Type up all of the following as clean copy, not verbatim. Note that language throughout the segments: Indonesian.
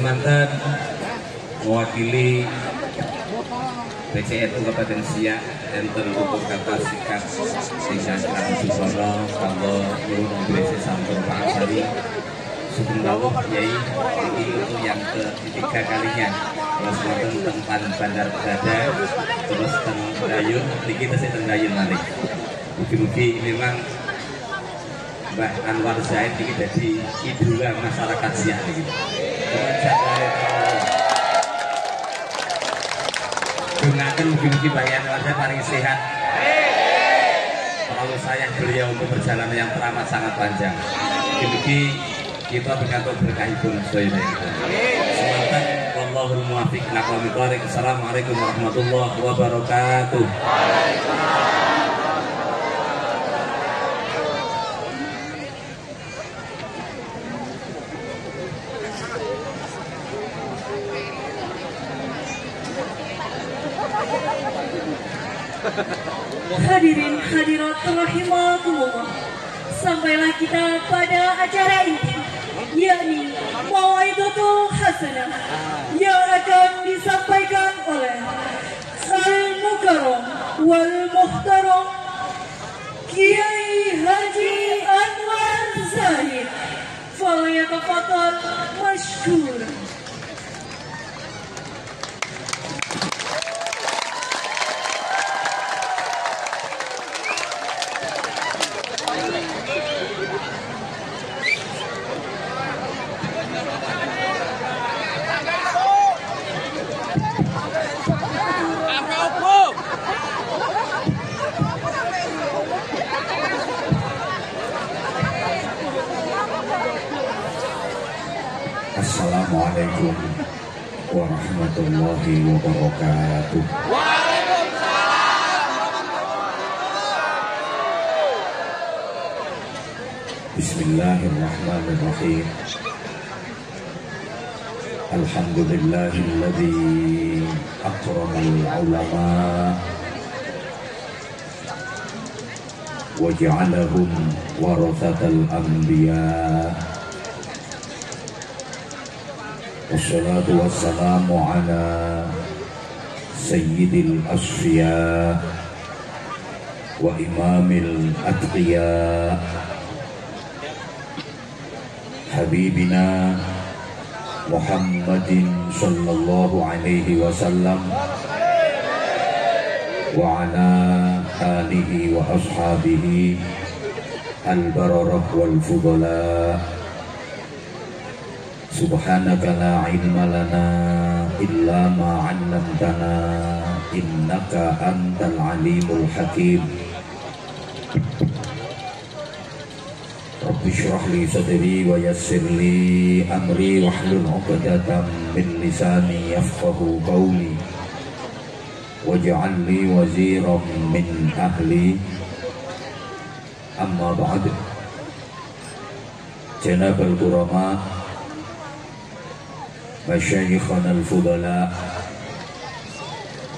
semanten mewakili BCNU Kabupaten Siak enten tutur kata sikap singkat Susono kalau nyuruh Indonesia Sampur Pak Asari Sugeng Dawuh Yai ini untuk yang ketiga kalinya terus tentang Bandar Berada terus tentang Dayun niki tesih teng Dayun malih mugi-mugi memang Mbah Anwar Zaid ini jadi idola masyarakat Siak niki. Gunakan mugi-mugi bayan warga paling sehat. Terlalu sayang beliau untuk perjalanan yang teramat sangat panjang. Mugi-mugi kita bergantung berkahipun sedaya. Semanten wallahul muwaffiq ila aqwamit thoriq. Assalamualaikum warahmatullahi wabarakatuh. Hadirin hadirat rahimakumullah, sampailah kita pada acara inti, yakni Mau'izatul Hasanah yang akan disampaikan oleh Al-Mukarram wal Muhtaram Kiai Haji Anwar Zaid. Falyatafadhal mashkur. Assalamualaikum warahmatullahi wabarakatuh. Bismillahirrahmanirrahim. Alhamdulillahilladzi akramal ulama wa ja'alahum warathatal anbiya. Wassalatu wassalamu ala sayyidil asfiya wa imamil atqiya habibina Muhammadin sallallahu alaihi wasallam wa ala alihi wa ashabihi al-bararah wal fudala. Subhanaka la ilma lana illa ma 'allamtana innaka antal alimul hakim. Rabbi shrah li sadri wa yassir li amri wahlul 'uqdatam min lisani yafqahu qawli waj'al li waziran min ahli. Amma ba'd. Janabal qurama Masyayikhana al-fudala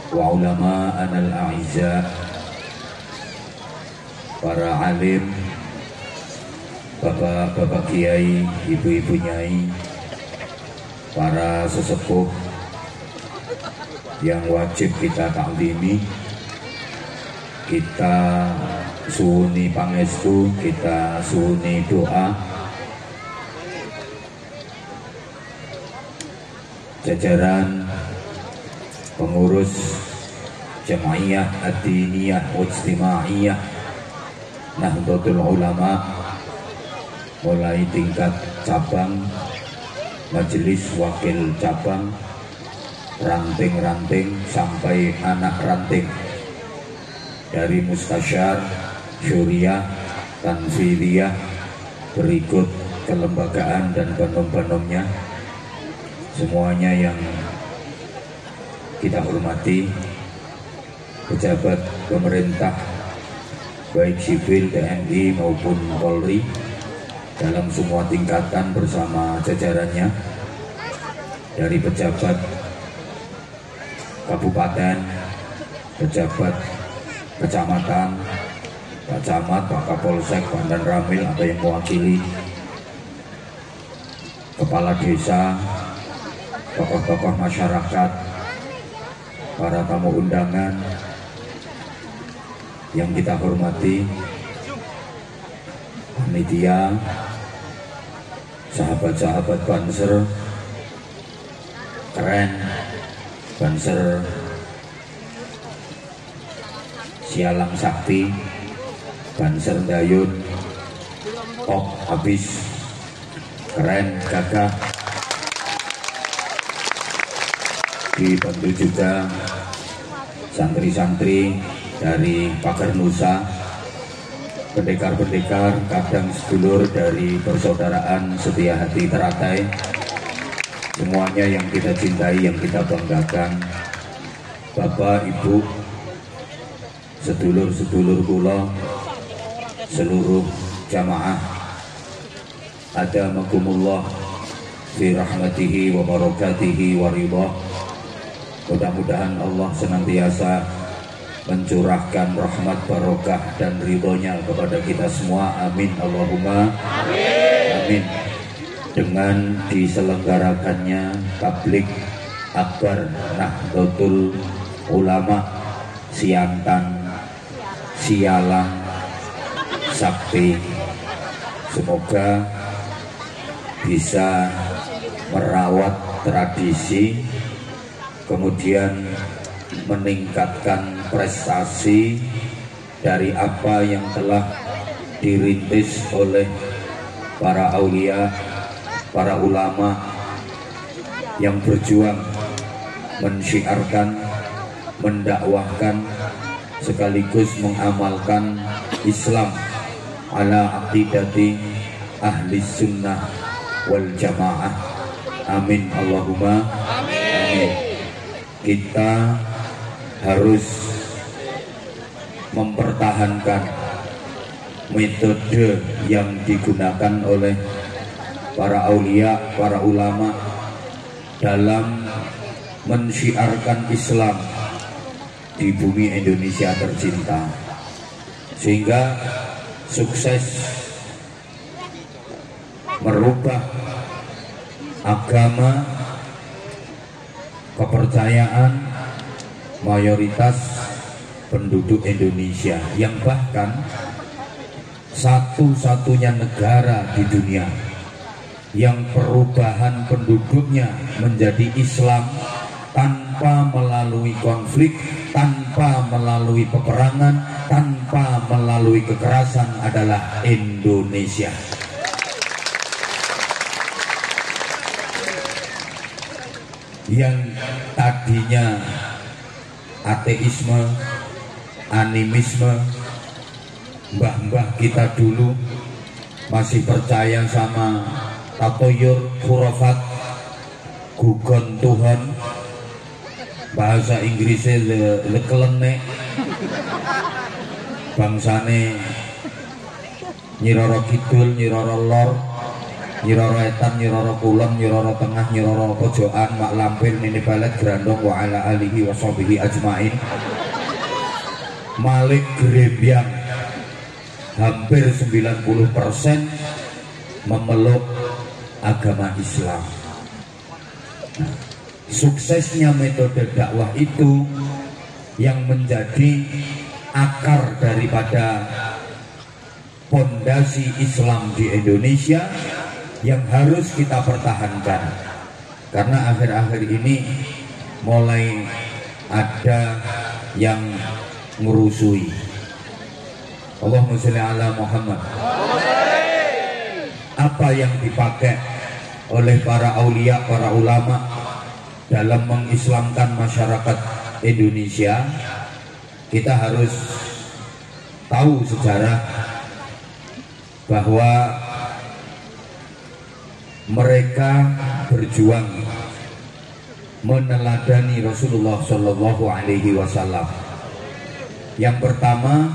wa ulama'ana al-a'izza, para alim, bapak-bapak kiai, ibu-ibu nyai, para sesepuh yang wajib kita taklimi, kita suwuni pangestu, kita suwuni doa. Jajaran pengurus Jam'iyah Ad-Diniyah Ijtimaiyah Nahdlatul Ulama, mulai tingkat cabang, majelis wakil cabang, ranting-ranting sampai anak ranting, dari mustasyar, syuriah, tanfidiyah, berikut kelembagaan dan penom-penomnya, semuanya yang kita hormati, pejabat pemerintah baik sipil, TNI maupun Polri dalam semua tingkatan bersama jajarannya, dari pejabat kabupaten, pejabat kecamatan, Pak Camat, Pak Kapolsek, Pak Dan Ramil atau yang mewakili, kepala desa, tokoh-tokoh masyarakat, para tamu undangan yang kita hormati, panitia, sahabat-sahabat Banser, keren, Banser Sialang Sakti, Banser Dayun, top habis, keren, gagah. Dibantu juga santri-santri dari Pagar Nusa, pendekar-pendekar, kadang sedulur dari persaudaraan Setia Hati Teratai, semuanya yang kita cintai, yang kita banggakan. Bapak, Ibu, sedulur-sedulur kula, seluruh jamaah, adamakumullah fi rahmatihi wa barakatihi wa ridha. Mudah-mudahan Allah senantiasa mencurahkan rahmat, barokah dan ridhonya kepada kita semua. Amin Allahumma amin. Dengan diselenggarakannya tablik akbar Nahdlatul Ulama Siantan Sialang Sakti, semoga bisa merawat tradisi, kemudian meningkatkan prestasi dari apa yang telah dirintis oleh para aulia, para ulama yang berjuang mensyiarkan, mendakwahkan, sekaligus mengamalkan Islam ala aqidati ahli sunnah wal jamaah. Amin Allahumma amin. Kita harus mempertahankan metode yang digunakan oleh para aulia, para ulama dalam mensyiarkan Islam di bumi Indonesia tercinta, sehingga sukses merubah agama, kepercayaan mayoritas penduduk Indonesia, yang bahkan satu-satunya negara di dunia yang perubahan penduduknya menjadi Islam tanpa melalui konflik, tanpa melalui peperangan, tanpa melalui kekerasan adalah Indonesia. Yang tadinya ateisme, animisme, mbah-mbah kita dulu masih percaya sama tatoyur, khurafat, gugon Tuhan, bahasa Inggrisnya lekelenek, bangsane Nyiroro Kidul, Nyiroro Lor, Nyiroro Etan, Nyiroro Kulon, Nyiroro Tengah, Nyiroro Pojokan, Mak Lampir, Nini Balet, Grandong, wa ala alihi wa sahbihi ajmain. Malik Grembyang, hampir 90% memeluk agama Islam. Nah, suksesnya metode dakwah itu yang menjadi akar daripada fondasi Islam di Indonesia yang harus kita pertahankan, karena akhir-akhir ini mulai ada yang merusui. Allahumma sholli ala Muhammad. Apa yang dipakai oleh para aulia, para ulama dalam mengislamkan masyarakat Indonesia, kita harus tahu sejarah bahwa mereka berjuang meneladani Rasulullah Shallallahu Alaihi Wasallam. Yang pertama,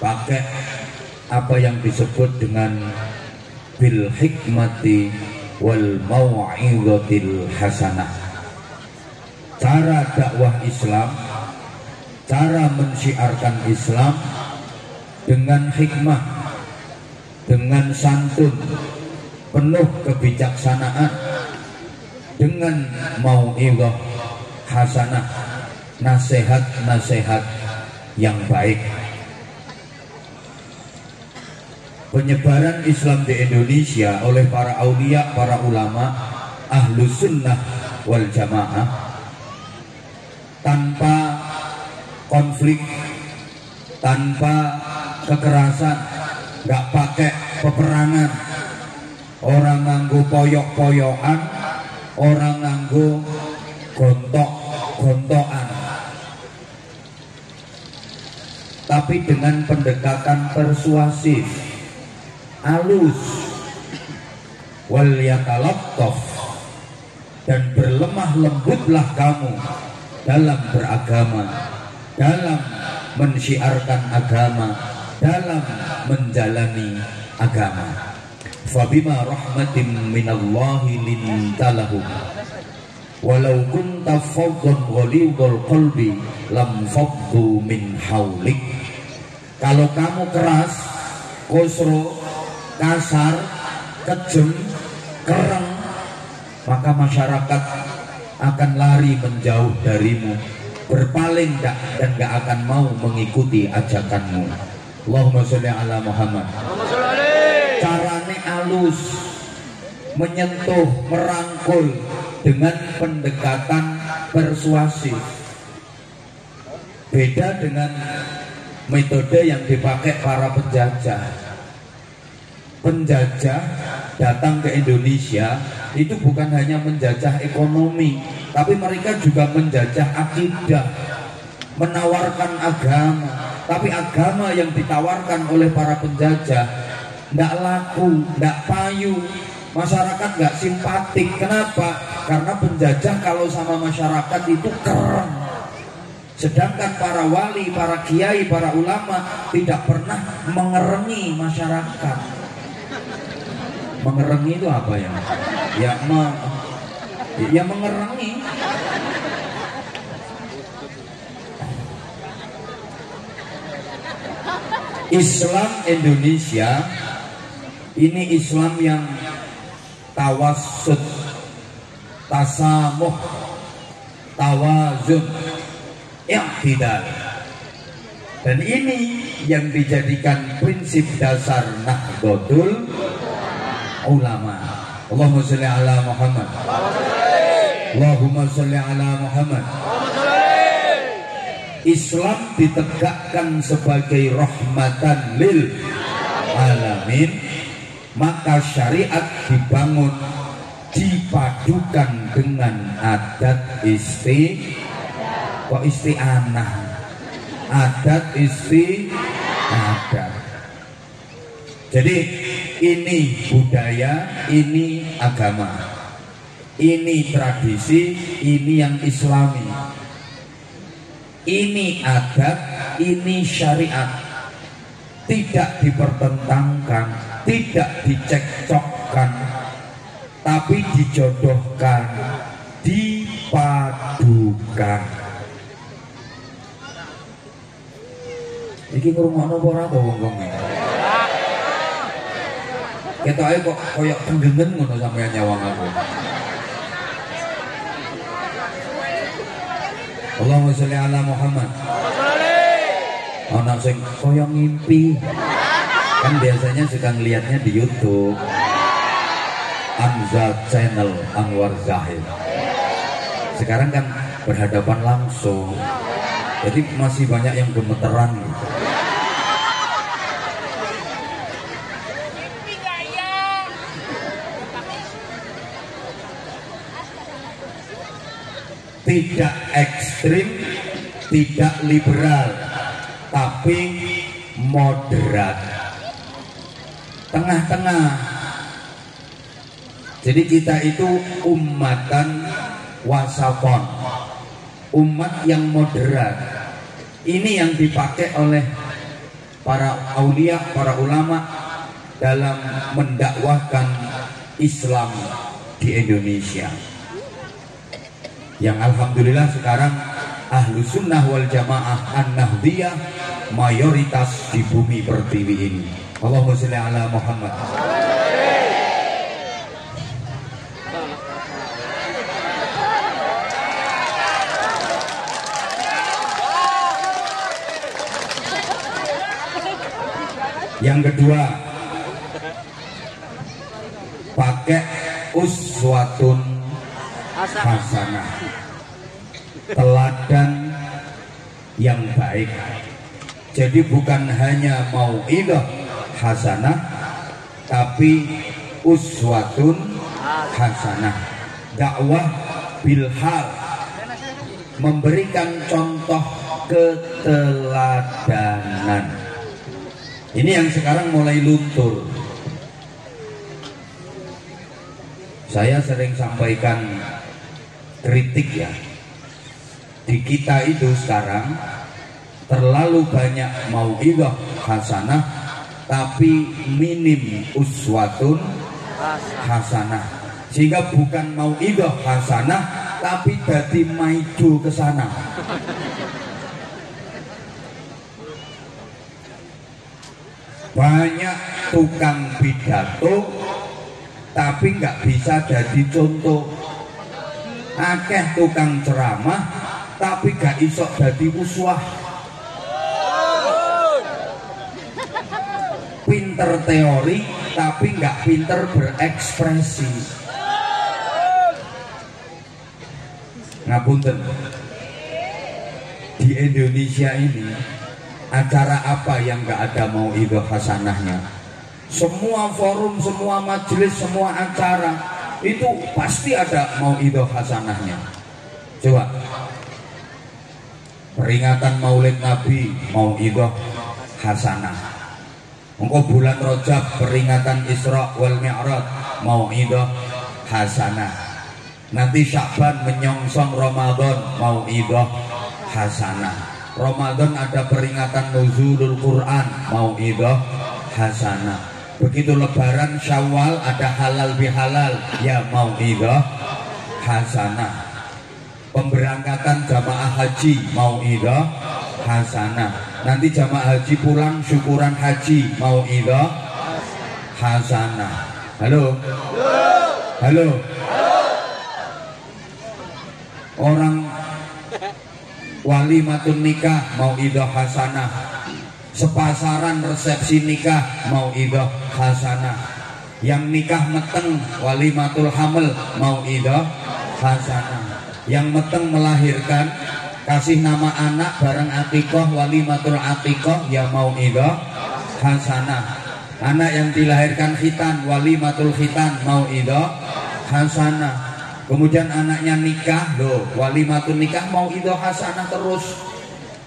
pakai apa yang disebut dengan bil hikmati wal mau'izatil hasanah. Cara dakwah Islam, cara mensyiarkan Islam dengan hikmah, dengan santun, penuh kebijaksanaan, dengan mau'izah hasanah, nasihat-nasihat yang baik. Penyebaran Islam di Indonesia oleh para aulia, para ulama, ahlus sunnah wal jamaah tanpa konflik, tanpa kekerasan, nggak pakai peperangan, orang nganggo poyok-poyokan, orang nganggo gontok-gontokan, tapi dengan pendekatan persuasif, halus, wal yatalattaf, dan berlemah lembutlah kamu dalam beragama, dalam mensyiarkan agama, dalam menjalani agama. Fabima rahmatin minallahi lintalahum walau kunta faddan ghalidhal qalbi lam faddu min haulik. Kalau kamu keras, kosro, kasar, kejem, kereng, maka masyarakat akan lari menjauh darimu, berpaling dan gak akan mau mengikuti ajakanmu. Allahumma sholli ala Muhammad. Carane alus, menyentuh, merangkul dengan pendekatan persuasif. Beda dengan metode yang dipakai para penjajah. Penjajah datang ke Indonesia itu bukan hanya menjajah ekonomi, tapi mereka juga menjajah akidah, menawarkan agama. Tapi agama yang ditawarkan oleh para penjajah tidak laku, tidak payu, masyarakat nggak simpatik. Kenapa? Karena penjajah kalau sama masyarakat itu keren. Sedangkan para wali, para kiai, para ulama tidak pernah mengerengi masyarakat. Mengerengi itu apa ya? Ya mengerengi. Islam Indonesia ini Islam yang tawassut, tasamuh, tawazun, i'tidal. Dan ini yang dijadikan prinsip dasar Nahdlatul Ulama. Allahumma sholli ala Muhammad. Allahumma sholli ala Muhammad. Islam ditegakkan sebagai rahmatan lil alamin, maka syariat dibangun dipadukan dengan adat isti'anah, adat isti'adat. Jadi ini budaya, ini agama, ini tradisi, ini yang islami. Ini adat, ini syariat, tidak dipertentangkan, tidak dicekcokkan, tapi dijodohkan, dipadukan. Iki ngrungokno apa ora to wong-wonge? Ketoke kok koyo penggengen ngono sampeyan nyawang aku. Allahumma sholli ala Muhammad. Ana sing koyo ngimpi. Kan biasanya suka ngelihatnya di YouTube. Amza Channel Anwar Zahid. Sekarang kan berhadapan langsung. Jadi masih banyak yang gemeteran. Tidak ekstrim, tidak liberal, tapi moderat, tengah-tengah. Jadi kita itu ummatan wasafon, umat yang moderat. Ini yang dipakai oleh para aulia, para ulama dalam mendakwahkan Islam di Indonesia. Yang alhamdulillah sekarang ahlu sunnah wal jamaah an-nahdiyah mayoritas di bumi pertiwi ini. Allahumma sholli ala Muhammad. Yang kedua, pakai uswatun hasanah, teladan yang baik. Jadi bukan hanya mau'idhah hasanah, tapi uswatun hasanah, dakwah bilhal, memberikan contoh keteladanan. Ini yang sekarang mulai luntur. Saya sering sampaikan kritik ya, di kita itu sekarang terlalu banyak mau'idhah hasanah tapi minim uswatun hasanah, sehingga bukan mau'idhah hasanah tapi jadi maido ke sana. Banyak tukang pidato tapi nggak bisa jadi contoh. Akeh tukang ceramah tapi gak iso jadi uswah. Pinter teori tapi nggak pinter berekspresi. Ngapunten, di Indonesia ini acara apa yang nggak ada mau'idhah hasanahnya? Semua forum, semua majelis, semua acara itu pasti ada mau'idhah hasanahnya. Coba peringatan Maulid Nabi, mau'idhah hasanah. Engkau bulan Rajab, peringatan Isra wal Mi'raj, mau'idhah hasanah. Nanti Sya'ban menyongsong Ramadan, mau'idhah hasanah. Ramadan ada peringatan nuzulul Quran, mau'idhah hasanah. Begitu Lebaran Syawal ada halal bihalal, ya mau'idhah hasanah. Pemberangkatan jamaah haji, mau'idhah hasanah. Nanti jamaah haji pulang syukuran haji, mau'idhah hasanah. Halo? Halo? Orang walimatun nikah, mau'idhah hasanah. Sepasaran resepsi nikah, mau'idhah hasanah. Yang nikah meteng, walimatul hamil, mau'idhah hasanah. Yang meteng melahirkan, kasih nama anak bareng akikoh, walimatul akikoh, ya mau'idhah hasanah. Anak yang dilahirkan khitan, walimatul khitan, mau'idhah hasanah. Kemudian anaknya nikah, loh, walimatul nikah, mau'idhah hasanah terus.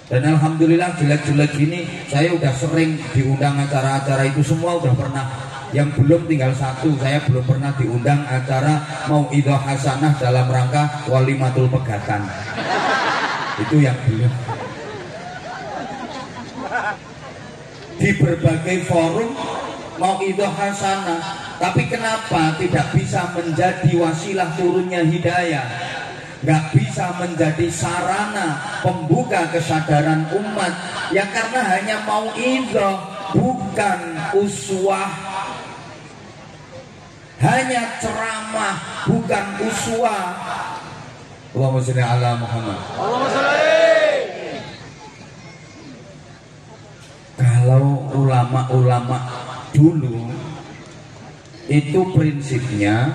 Dan alhamdulillah jelek-jelek gini saya udah sering diundang acara-acara itu semua udah pernah. Yang belum tinggal satu, saya belum pernah diundang acara mau'idhah hasanah dalam rangka walimatul pegatan. Itu yang belum. Di berbagai forum mau'idhah hasanah, tapi kenapa tidak bisa menjadi wasilah turunnya hidayah? Gak bisa menjadi sarana pembuka kesadaran umat ya, karena hanya mau'idhah bukan uswah, hanya ceramah bukan uswah. Allahumma sholli ala Muhammad. Kalau ulama-ulama dulu itu prinsipnya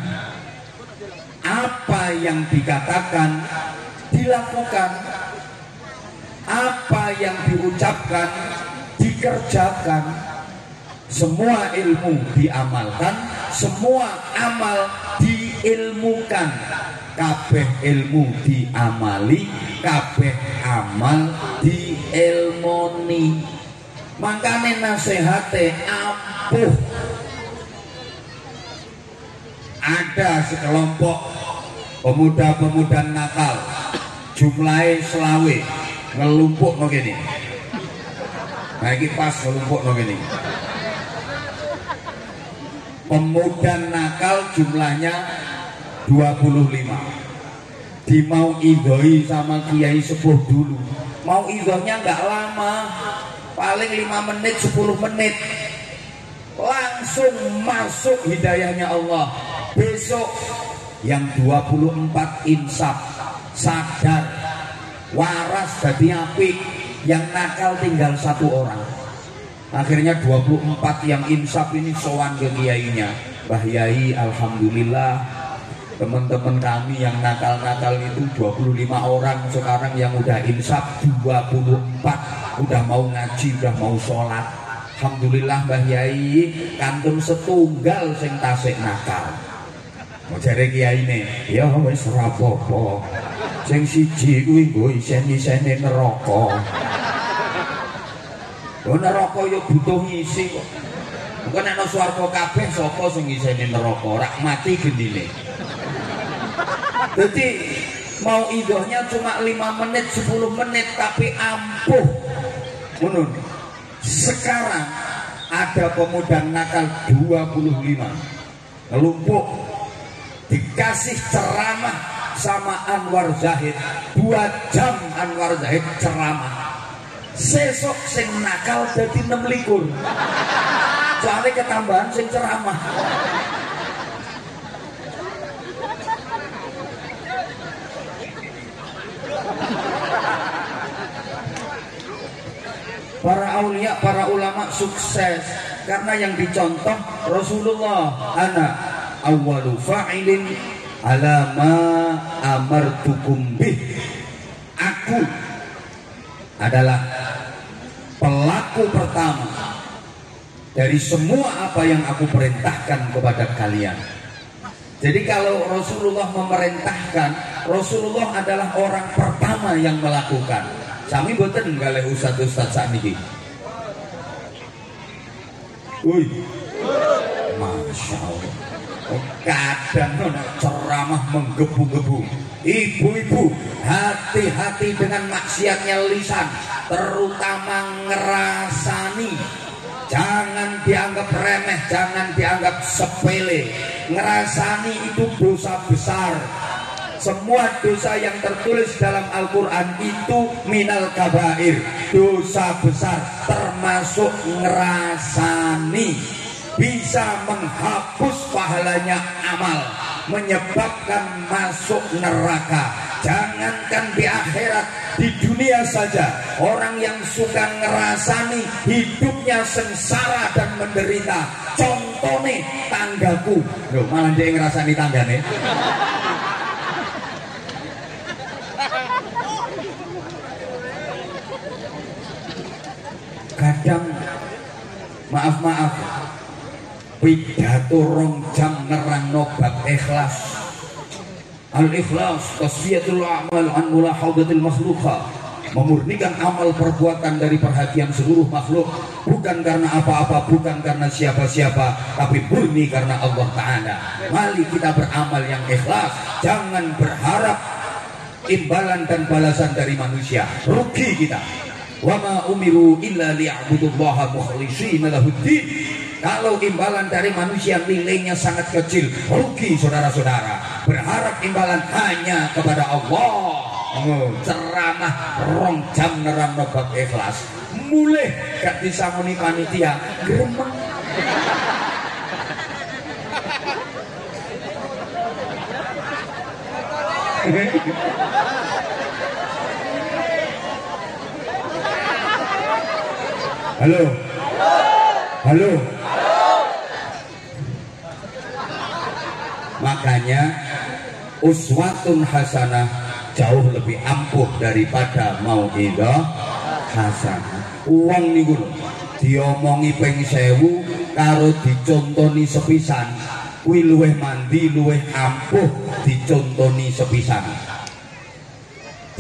apa yang dikatakan dilakukan, apa yang diucapkan dikerjakan. Semua ilmu diamalkan, semua amal diilmukan. Kabeh ilmu diamali, kabeh amal diilmoni. Makane nasihate ampuh. Ada sekelompok pemuda-pemuda nakal, jumlahnya selawe, ngelumpuk no gini. Nah ini pas ngelumpuk no gini. Pemuda nakal jumlahnya 25. Di mau idhoi sama kiai sepuh dulu. Mau idhohnya nggak lama, paling 5 menit 10 menit. Langsung masuk hidayahnya Allah. Besok yang 24 insaf, sadar, waras jadi apik, yang nakal tinggal 1 orang. Akhirnya 24 yang insaf ini sowan ke kiainya. Mbah Yai, alhamdulillah teman-teman kami yang nakal-nakal itu 25 orang sekarang yang udah insaf 24, udah mau ngaji, udah mau sholat. Alhamdulillah Mbah Yai, kantun setunggal sing tasik nakal. Mau jare kiai ne, ya wis ora apa-apa. Sing siji kuwi nggo isen-isene neraka. Lho neraka ya butuh ngisi kok. Engko nek ana swarga kabeh sapa sing ngiseni neraka? Ora mati gendine. Jadi mau idohnya cuma 5 menit 10 menit tapi ampuh. Ngono. Sekarang ada pemuda nakal 25 lumpuh dikasih ceramah sama Anwar Zahid 2 jam. Anwar Zahid ceramah sesok sing nakal jadi 26 soalnya ketambahan sing ceramah. Para aulia, para ulama sukses karena yang dicontoh Rasulullah. Ana awwalu fa'ilin ala ma amartukum bih. Aku adalah pelaku pertama dari semua apa yang aku perintahkan kepada kalian. Jadi kalau Rasulullah memerintahkan, Rasulullah adalah orang pertama yang melakukan. Sami boten galih ustaz-ustaz sakniki. Woi. Masya Allah. Kadang ceramah menggebu-gebu. Ibu-ibu, hati-hati dengan maksiatnya lisan, terutama ngerasani. Jangan dianggap remeh, jangan dianggap sepele. Ngerasani itu dosa besar. Semua dosa yang tertulis dalam Al-Quran itu minal kabair, dosa besar, termasuk ngerasani. Bisa menghapus pahalanya amal, menyebabkan masuk neraka. Jangankan di akhirat, di dunia saja orang yang suka ngerasani hidupnya sengsara dan menderita. Contohnya tanggaku. Loh, malah dia ngerasani tanggane. Kadang maaf pidato 2 jam nerangno bab ikhlas. Al-ikhlas tasfiyatul a'mal an mulahadatil makhluqa, memurnikan amal perbuatan dari perhatian seluruh makhluk, bukan karena apa-apa, bukan karena siapa-siapa, tapi murni karena Allah Ta'ala. Mari kita beramal yang ikhlas, jangan berharap imbalan dan balasan dari manusia, rugi kita. Wa ma umiru illa liya'budullaha mukhlishina lahuddin. Kalau imbalan dari manusia nilainya sangat kecil, rugi saudara-saudara. Berharap imbalan hanya kepada Allah. Ceramah 2 jam nerangno bab ikhlas, mulai gak disangoni panitia gremeng. Halo. Halo. Makanya uswatun hasanah jauh lebih ampuh daripada mauidhah hasanah. Uang niku diomongi ping 1000 karo dicontoni sepisan, kuwi luwih mandi, luwih ampuh dicontoni sepisan.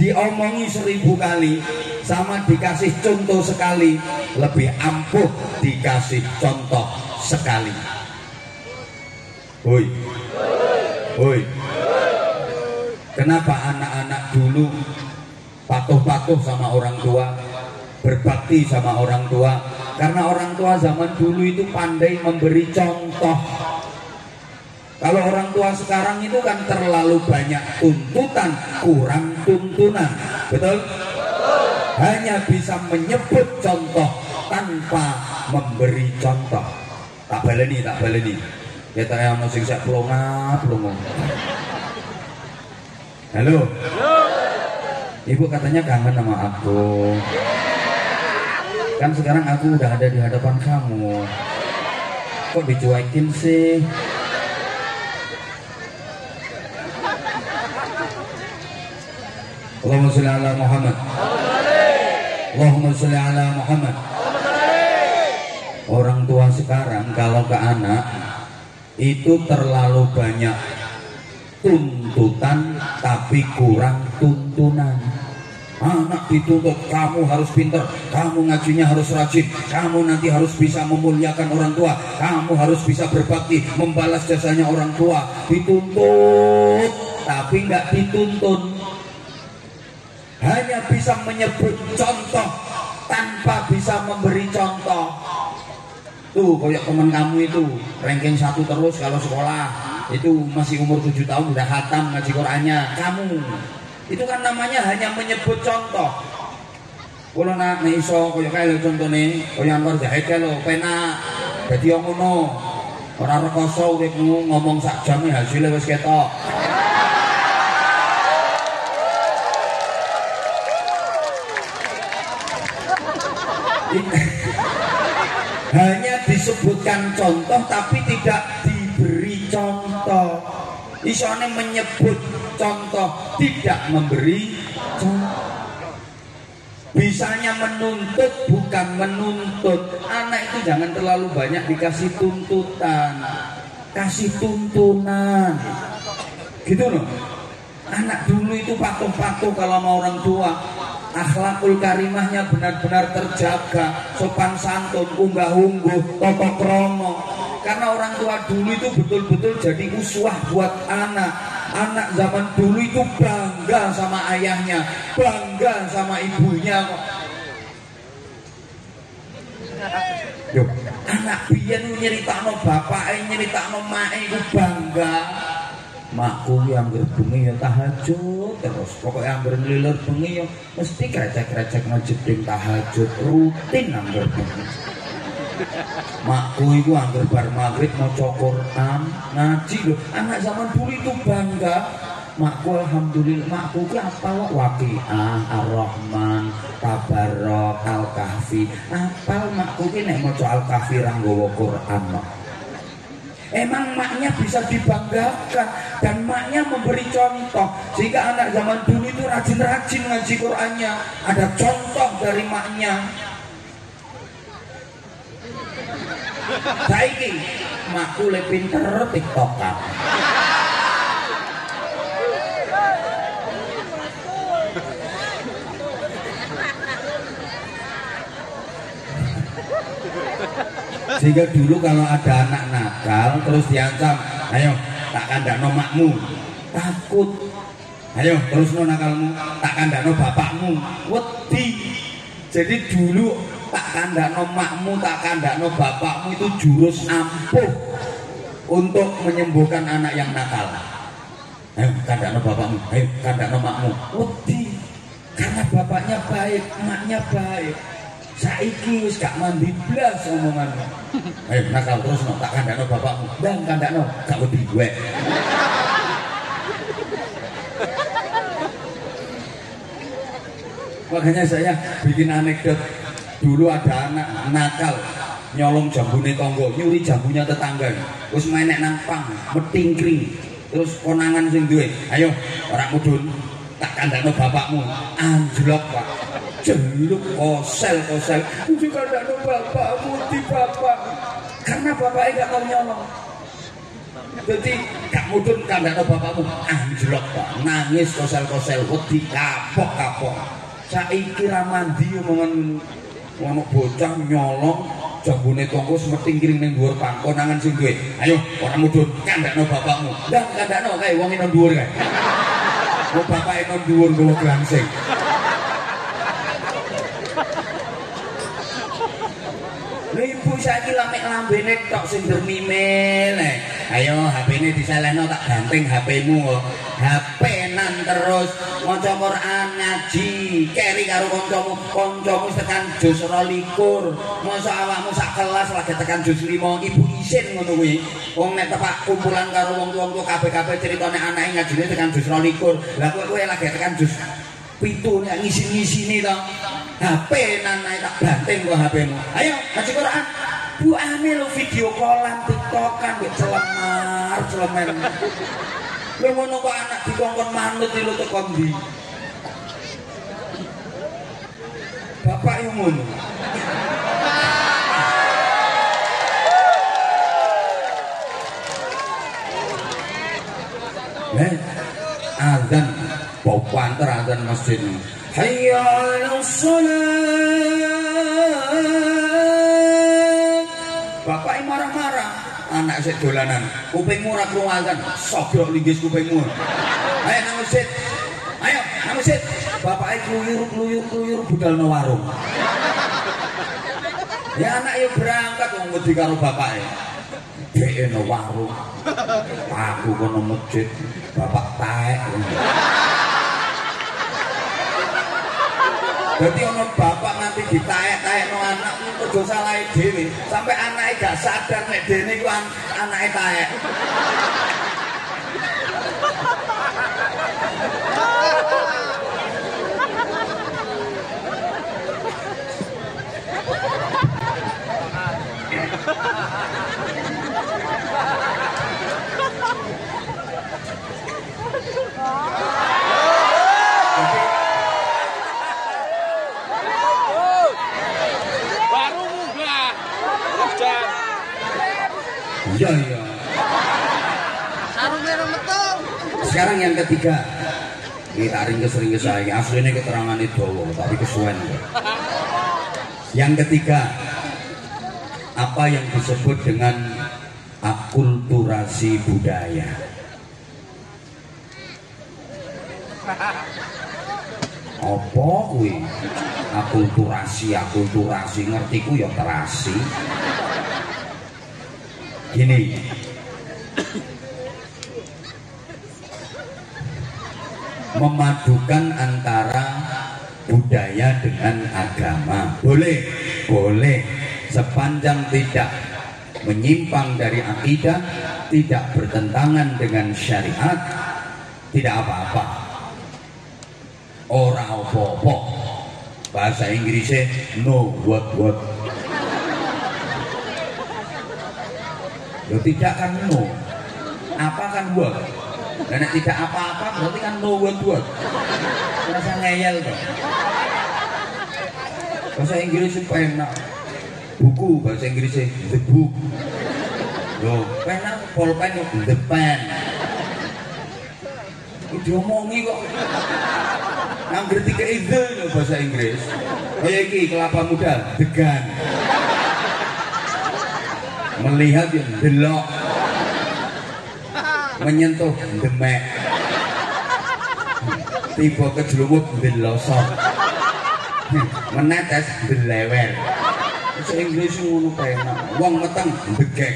Diomongi 1000 kali sama dikasih contoh sekali, lebih ampuh dikasih contoh sekali. Woi, woi, kenapa anak-anak dulu patuh-patuh sama orang tua, berbakti sama orang tua? Karena orang tua zaman dulu itu pandai memberi contoh. Kalau orang tua sekarang itu kan terlalu banyak tuntutan, kurang tuntunan. Betul? Hanya bisa menyebut contoh tanpa memberi contoh. Tak baleni, tak baleni. Ya tak yang musik saya pelonga. Halo. Ibu katanya kangen sama aku. Kan sekarang aku udah ada di hadapan kamu. Kok dicuekin sih? Allahumma sholli ala Muhammad. Allahumma sholli ala Muhammad. Orang tua sekarang kalau ke anak itu terlalu banyak tuntutan tapi kurang tuntunan. Anak dituntut, kamu harus pintar, kamu ngajinya harus rajin, kamu nanti harus bisa memuliakan orang tua, kamu harus bisa berbakti, membalas jasanya orang tua. Dituntut tapi nggak dituntun. Hanya bisa menyebut contoh tanpa bisa memberi contoh. Tuh kayak teman kamu itu ranking 1 terus kalau sekolah, itu masih umur 7 tahun udah khatam ngaji Qur'annya. Kamu itu kan namanya hanya menyebut contoh. Kalau nak iso kayak kayak contohnya kayak Anwar Zahid lo pena jadi yang ngono orang rekoso uripmu ngomong sak jam hasilnya wis ketok. Hanya disebutkan contoh tapi tidak diberi contoh. Isone menyebut contoh tidak memberi contoh. Bisanya menuntut bukan menuntut. Anak itu jangan terlalu banyak dikasih tuntutan, kasih tuntunan gitu loh. Anak dulu itu patuh-patuh kalau sama orang tua. Akhlakul karimahnya benar-benar terjaga, sopan santun, unggah-ungguh, tata krama. Karena orang tua dulu itu betul-betul jadi uswah buat anak. Anak zaman dulu itu bangga sama ayahnya, bangga sama ibunya kok. Yo, anak biyen nyeritakno bapake, nyeritakno make iku bangga. Makku yang berbengi ya tahajud terus, pokoknya yang berlilir bengi ya mesti krecek-krecek jeding tahajud rutin yang berbengi. Makku itu angger bar maghrib maca Quran ngaji loh. Anak zaman dulu itu bangga. Makku alhamdulillah, makku ki apa Waqiah, Ar-Rahman, Tabarok, Al-Kahfi. Apal makku ki nek maca Al-Kahfi ra nggawa Quran kok. Emang maknya bisa dibanggakan dan maknya memberi contoh sehingga anak zaman dulu itu rajin-rajin ngaji Qur'annya. Ada contoh dari maknya. Saiki makku le pinter TikTokan. Sehingga dulu kalau ada anak nakal terus diancam, ayo tak kandakno makmu, takut. Ayo terus no nakalmu, tak kandakno bapakmu, wedi. Jadi dulu tak kandakno makmu, tak kandakno bapakmu itu jurus ampuh untuk menyembuhkan anak yang nakal. Ayo kandakno bapakmu, ayo kandakno makmu, wedi. Karena bapaknya baik, emaknya baik. Saiki wis gak mandi blas omonganmu. Ayo nakal terus no, tak kandakno bapakmu. Dan kandakno gak wedi gue. Makanya saya bikin anekdot. Dulu ada anak nakal nyolong jambune tonggo, nyuri jambunya tetangga. Terus main nek nang pang, metingkring. Terus konangan sing duwe, ayo ora mudun, tak kandakno bapakmu. Anjlok Pak. Jeluk kosel juga tidak ada bapakmu di bapak karena bapaknya gak mau nyolong. Jadi gak mudun kan tidak ada bapakmu anjlok Pak, nangis kosel wedi kapok saiki ra mandi omongan ono bocah nyolong jambune tonggo semetingkiring ning dhuwur pangkonangan sing duwe. Ayo ora mudun kandakno bapakmu. Ndak kandakno kae wong eno dhuwur kae. Wong bapake eno dhuwur nggawa glangsing. Ibu saiki lamek lambene tok sing dermimel. Ayo HP-ne diselehno tak ganting HP-mu kok. HP-nan terus maca Quran ngaji, keri karo kancamu tekan juz 22. Masa awakmu sak kelas lagi tekan juz 5, ibu isin ngono kuwi. Wong nek tepak kumpulan karo wong tuwa kabeh-kabeh critane anake ngajine tekan juz 22. Lah kowe lagi tekan juz pitu nek ngisi-ngisini to. HP nanae tak banting kok HP-mu. Ayo baca Quran. Bu ame lo video callan TikTokan mbek celemer. Lho ngono kok anak dikongkon manut lho teko ndi? Bapak yang ngono. Azan popanter azan masjid. Hayya 'alas shalah. Bapak marah-marah, anak sik dolanan. Kupingmu ora krungu azan, sogrok linggis kupingmu. Ayo nang masjid. Ayo nang masjid. Bapak kluyur budal no warung. Ya anak yo berangkat wong wedi karo bapake. Dhek no warung. Aku kono masjid, bapak taek. Jadi ono bapak nanti ditaek-taek no anak aja salahe dhewe. Sampai anake gak sadar nek dene iku anake taek. Iya. Sekarang yang ketiga, kita ringkes saya. Aslinya keterangan itu tapi kesuwen. Yang ketiga, apa yang disebut dengan akulturasi budaya? Apa kuwi? Akulturasi ngertiku ya terasi. Gini, memadukan antara budaya dengan agama boleh sepanjang tidak menyimpang dari akidah, tidak bertentangan dengan syariat, tidak apa-apa. Ora apa-apa. Bahasa Inggrisnya no what. Lo tidak kan no, apa kan what? Dan tidak apa-apa berarti kan no what. Rasa ngeyel dong. Bahasa Inggris pena, buku bahasa Inggrisnya the book. Lo pena pulpen the pen. Diomongi kok. Angger tiga itu bahasa Inggris. Kayak iki kelapa muda, the gun. Melihat yang delok, menyentuh demek, tiba ke jelumuk delosok, menetes delewer. Bahasa Inggris ngono penak, wong meteng begek.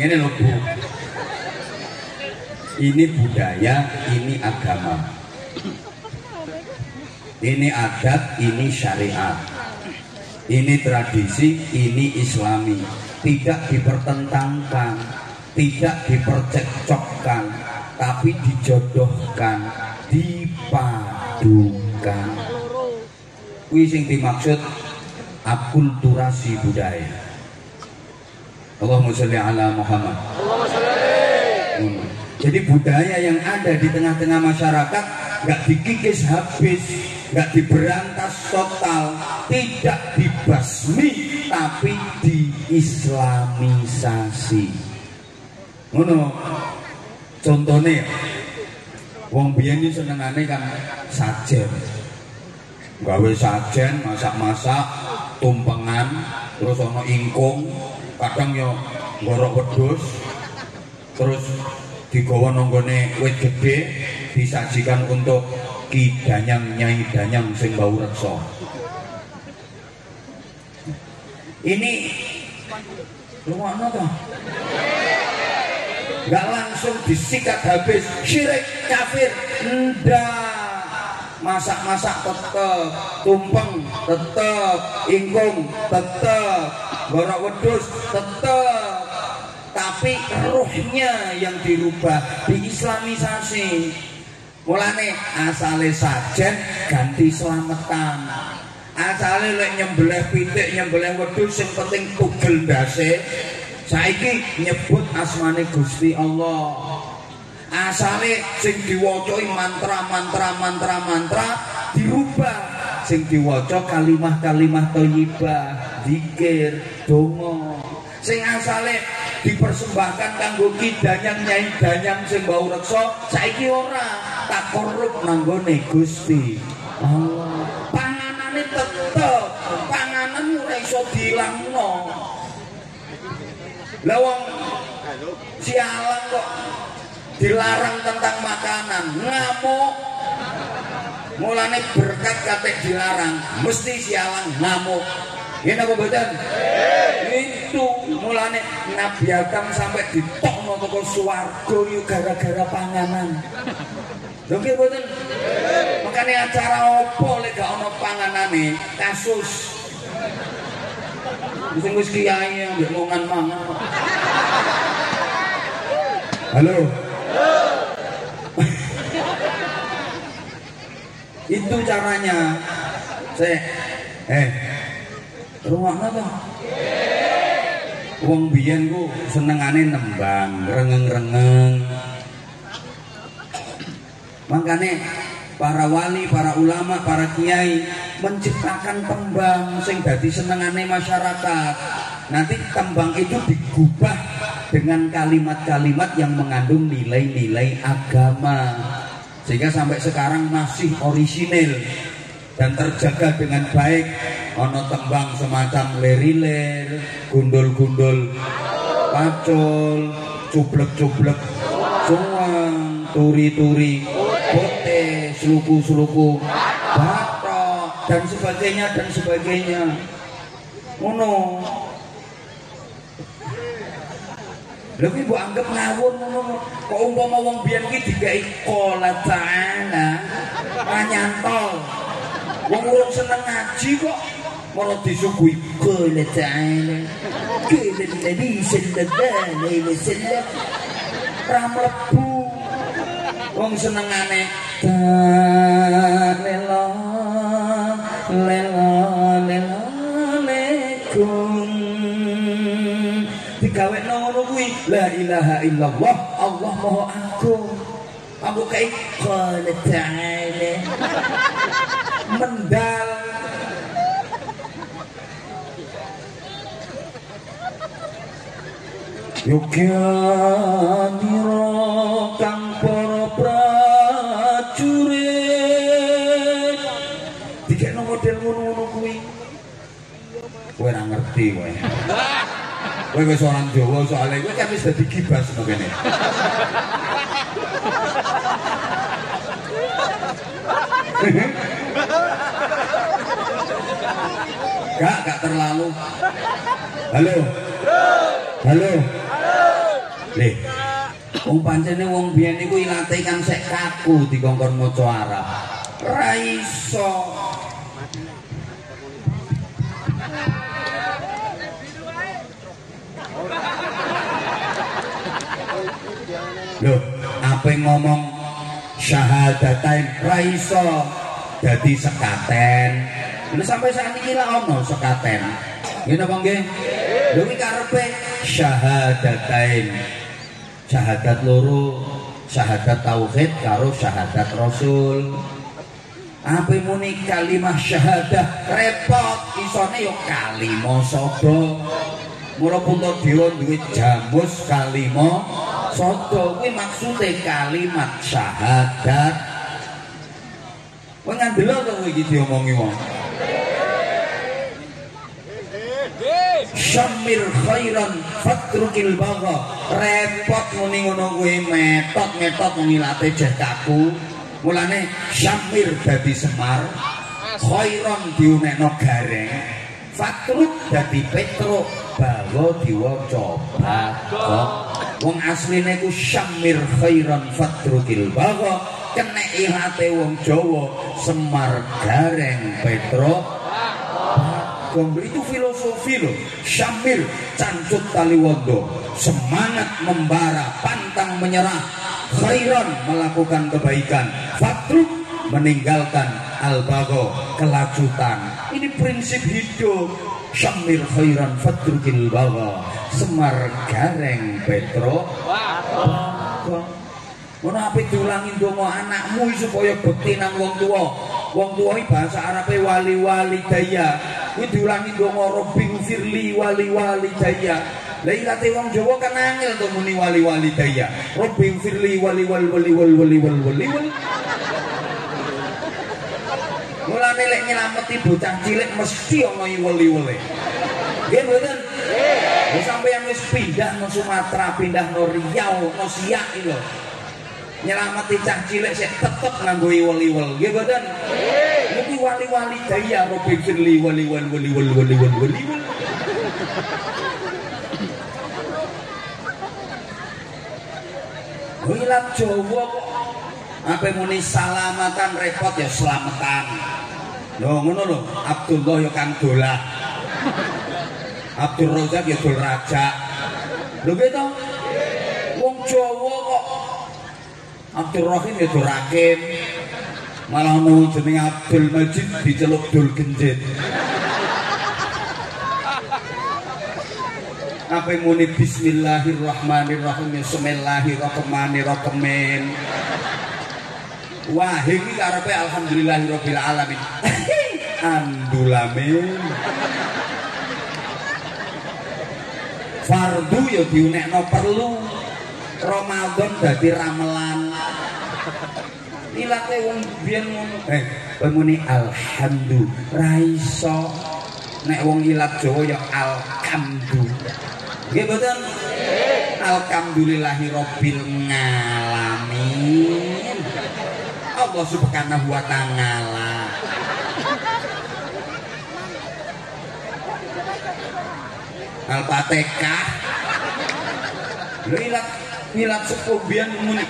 Ini loh Bu, ini budaya, ini agama. Ini adat, ini syariat, ini tradisi, ini islami. Tidak dipertentangkan, tidak dipercekcokkan, tapi dijodohkan, dipadukan. Kuwi sing dimaksud akulturasi budaya. Allahumma sholli ala Muhammad. Jadi budaya yang ada di tengah-tengah masyarakat nggak dikikis habis, nggak diberantas total, tidak dibasmi, tapi diislamisasi. Ngono. Contohnya, wong biyen iki senengane kan sajen. Gawe sajen, masak-masak, tumpengan, terus ana ingkung, kadang yo ngorok wedhus, terus digawa nanggone wit gede, disajikan untuk Ki Danyang, Nyai Danyang sing bau reksa. Ini rumahnya toh nggak langsung disikat habis, syirik kafir, ndak. Masak-masak tetep, tumpeng tetep, ingkung tetep, gorok wedhus tetep, tapi tapi ruhnya yang dirubah, diislamisasi. Mulane asale sajen ganti slametan. Asale lek nyembelih pitik, nyembelih wedhus sing penting tugel ndase. Saiki nyebut asmane Gusti Allah. Asale sing diwaca mantra dirubah, sing diwaca kalimah-kalimah thayyibah, zikir, donga. Sing asale dipersembahkan kanggo Ki Danyang Nyai Danyang sing bau reksa, saiki ora tak korup nanggone Gusti Allah. Panganane tetep, panganan ora iso dilangno. Lah wong sialan kok dilarang tentang makanan, ngamuk. Mulane berkat katek dilarang, mesti sialan ngamuk. Yen apa mboten? Itu mulane Nabi Adam sampai ditokno teko swarga yo gara-gara panganan. Lho nggih mboten? Makane acara opo lek gak ana panganane, kasus. Sing wis kiai mbek mongan mangan. Halo. Itu caranya. Ruangna to? Wong biyen ku senengane nembang, rengeng-rengeng. Makane para wali, para ulama, para kiai menciptakan tembang sing dadi senengane masyarakat. Nanti tembang itu digubah dengan kalimat-kalimat yang mengandung nilai-nilai agama, sehingga sampai sekarang masih orisinil dan terjaga dengan baik. Ono tembang semacam leriler, gundul-gundul, pacul, cublek-cublek, suang, turi-turi, bote, seluku-seluku, batok, dan sebagainya. Ngono. Lha kuwi mbok anggap ngawur ngono. Kok umpama wong biyen ki digawe qala ta'ala, panyantol. Wong urung seneng ngaji kok malah disuguhi qala ta'ala. Qala Nabi sallallahu alaihi wasallam. Ra mlebu. Wong senengane lela digawe ngono kuwi la ilaha illallah Allah maha agung. Aku kae qala ta'ala mendal. Yukyadiro kang para prajurit dikekno model ngono-ngono kuwi. Kowe ora ngerti kowe. Kowe wis orang Jawa soalnya kowe kan wis dadi gibas ngono kene. Gak terlalu. Halo. Lih. Wong pancene wong biyen niku ilate kan sek kaku dikongkon maca Arab. Ra iso. Loh, apa ngomong syahadatain ra iso dadi sekaten. Lha sampai saat iki lah ono sekaten. Ngene apa nggih? Lho iki karepe syahadatain. Syahadat loro, syahadat tauhid karo syahadat rasul. Apa muni kalimah syahadah repot isone yo kalimah sada. Mula Puntadewa duwe jamus kalimah sada kuwi maksude kalimat syahadat. Kowe ngandel to kowe iki diomongi wong. Syamir khairan fatrukil bagha. Repot muni ngono kuwi metot-metot ngilate jeh kaku. Mulane syamir dadi semar, khairan diunekno gareng, fatruk dadi petruk, bagha diwaca bagha. Wong asline ku syamir khairan fatrukil bagha. Kenek ilate wong Jawa semar gareng petruk bagha. gondo itu filosofi loh. Syamir cancut tali wondo, semangat membara, pantang menyerah, khairan melakukan kebaikan, fatruk meninggalkan al-bagho kelacutan. Ini prinsip hidup. Syamir khairan fatrukil bagho, semar gareng petro ngono ape diulangi ndonga anakmu supaya bekti nang wong tuwa. Wong tuwa iki bahasa Arabe wali daya. Kuwi diulangi ndonga Rabbi firli wali daya. Lah ilate wong Jawa kan angel to muni wali daya. Rabbi firli wali. Mulane lek nyelameti bocah cilik mesti ana wali. Nggih mboten? Nggih. Wis sampeyan wis pindah nang Sumatera, pindah nang Riau, nang Siak iki lho. Nyelameti cah cilik sik tetep nganggo wali-wali. Nggih mboten? Nggih. Niki wali daya Robi Firli wali. Wilayah Jawa kok ape muni salamatan repot ya selamatan. Lho ngono lho, Abdullah ya kang dolah. Abdul Razak ya dol rajak. Lho nggih to? Wong Jawa kok Abdul Rahim ya dol rakim. Malah mau jeneng Abdul Majid diceluk dol genjit. Apa muni bismillahirrahmanirrahim, bismillahirrahmanirrahim. Wah, iki karepe alhamdulillahirabbil alamin. Andulamin. Fardu ya diunekno perlu. Ramadan dadi ramelan. Ilate wong biyen ngono. Muni alhamdulillah ra iso. Nek wong ilat Jawa ya alhamdu. Nggih mboten? Alhamdulillahirabbil alamin. Allah Subhanahu wa taala. Al-Fatihah. Ilat sepuh biyen muni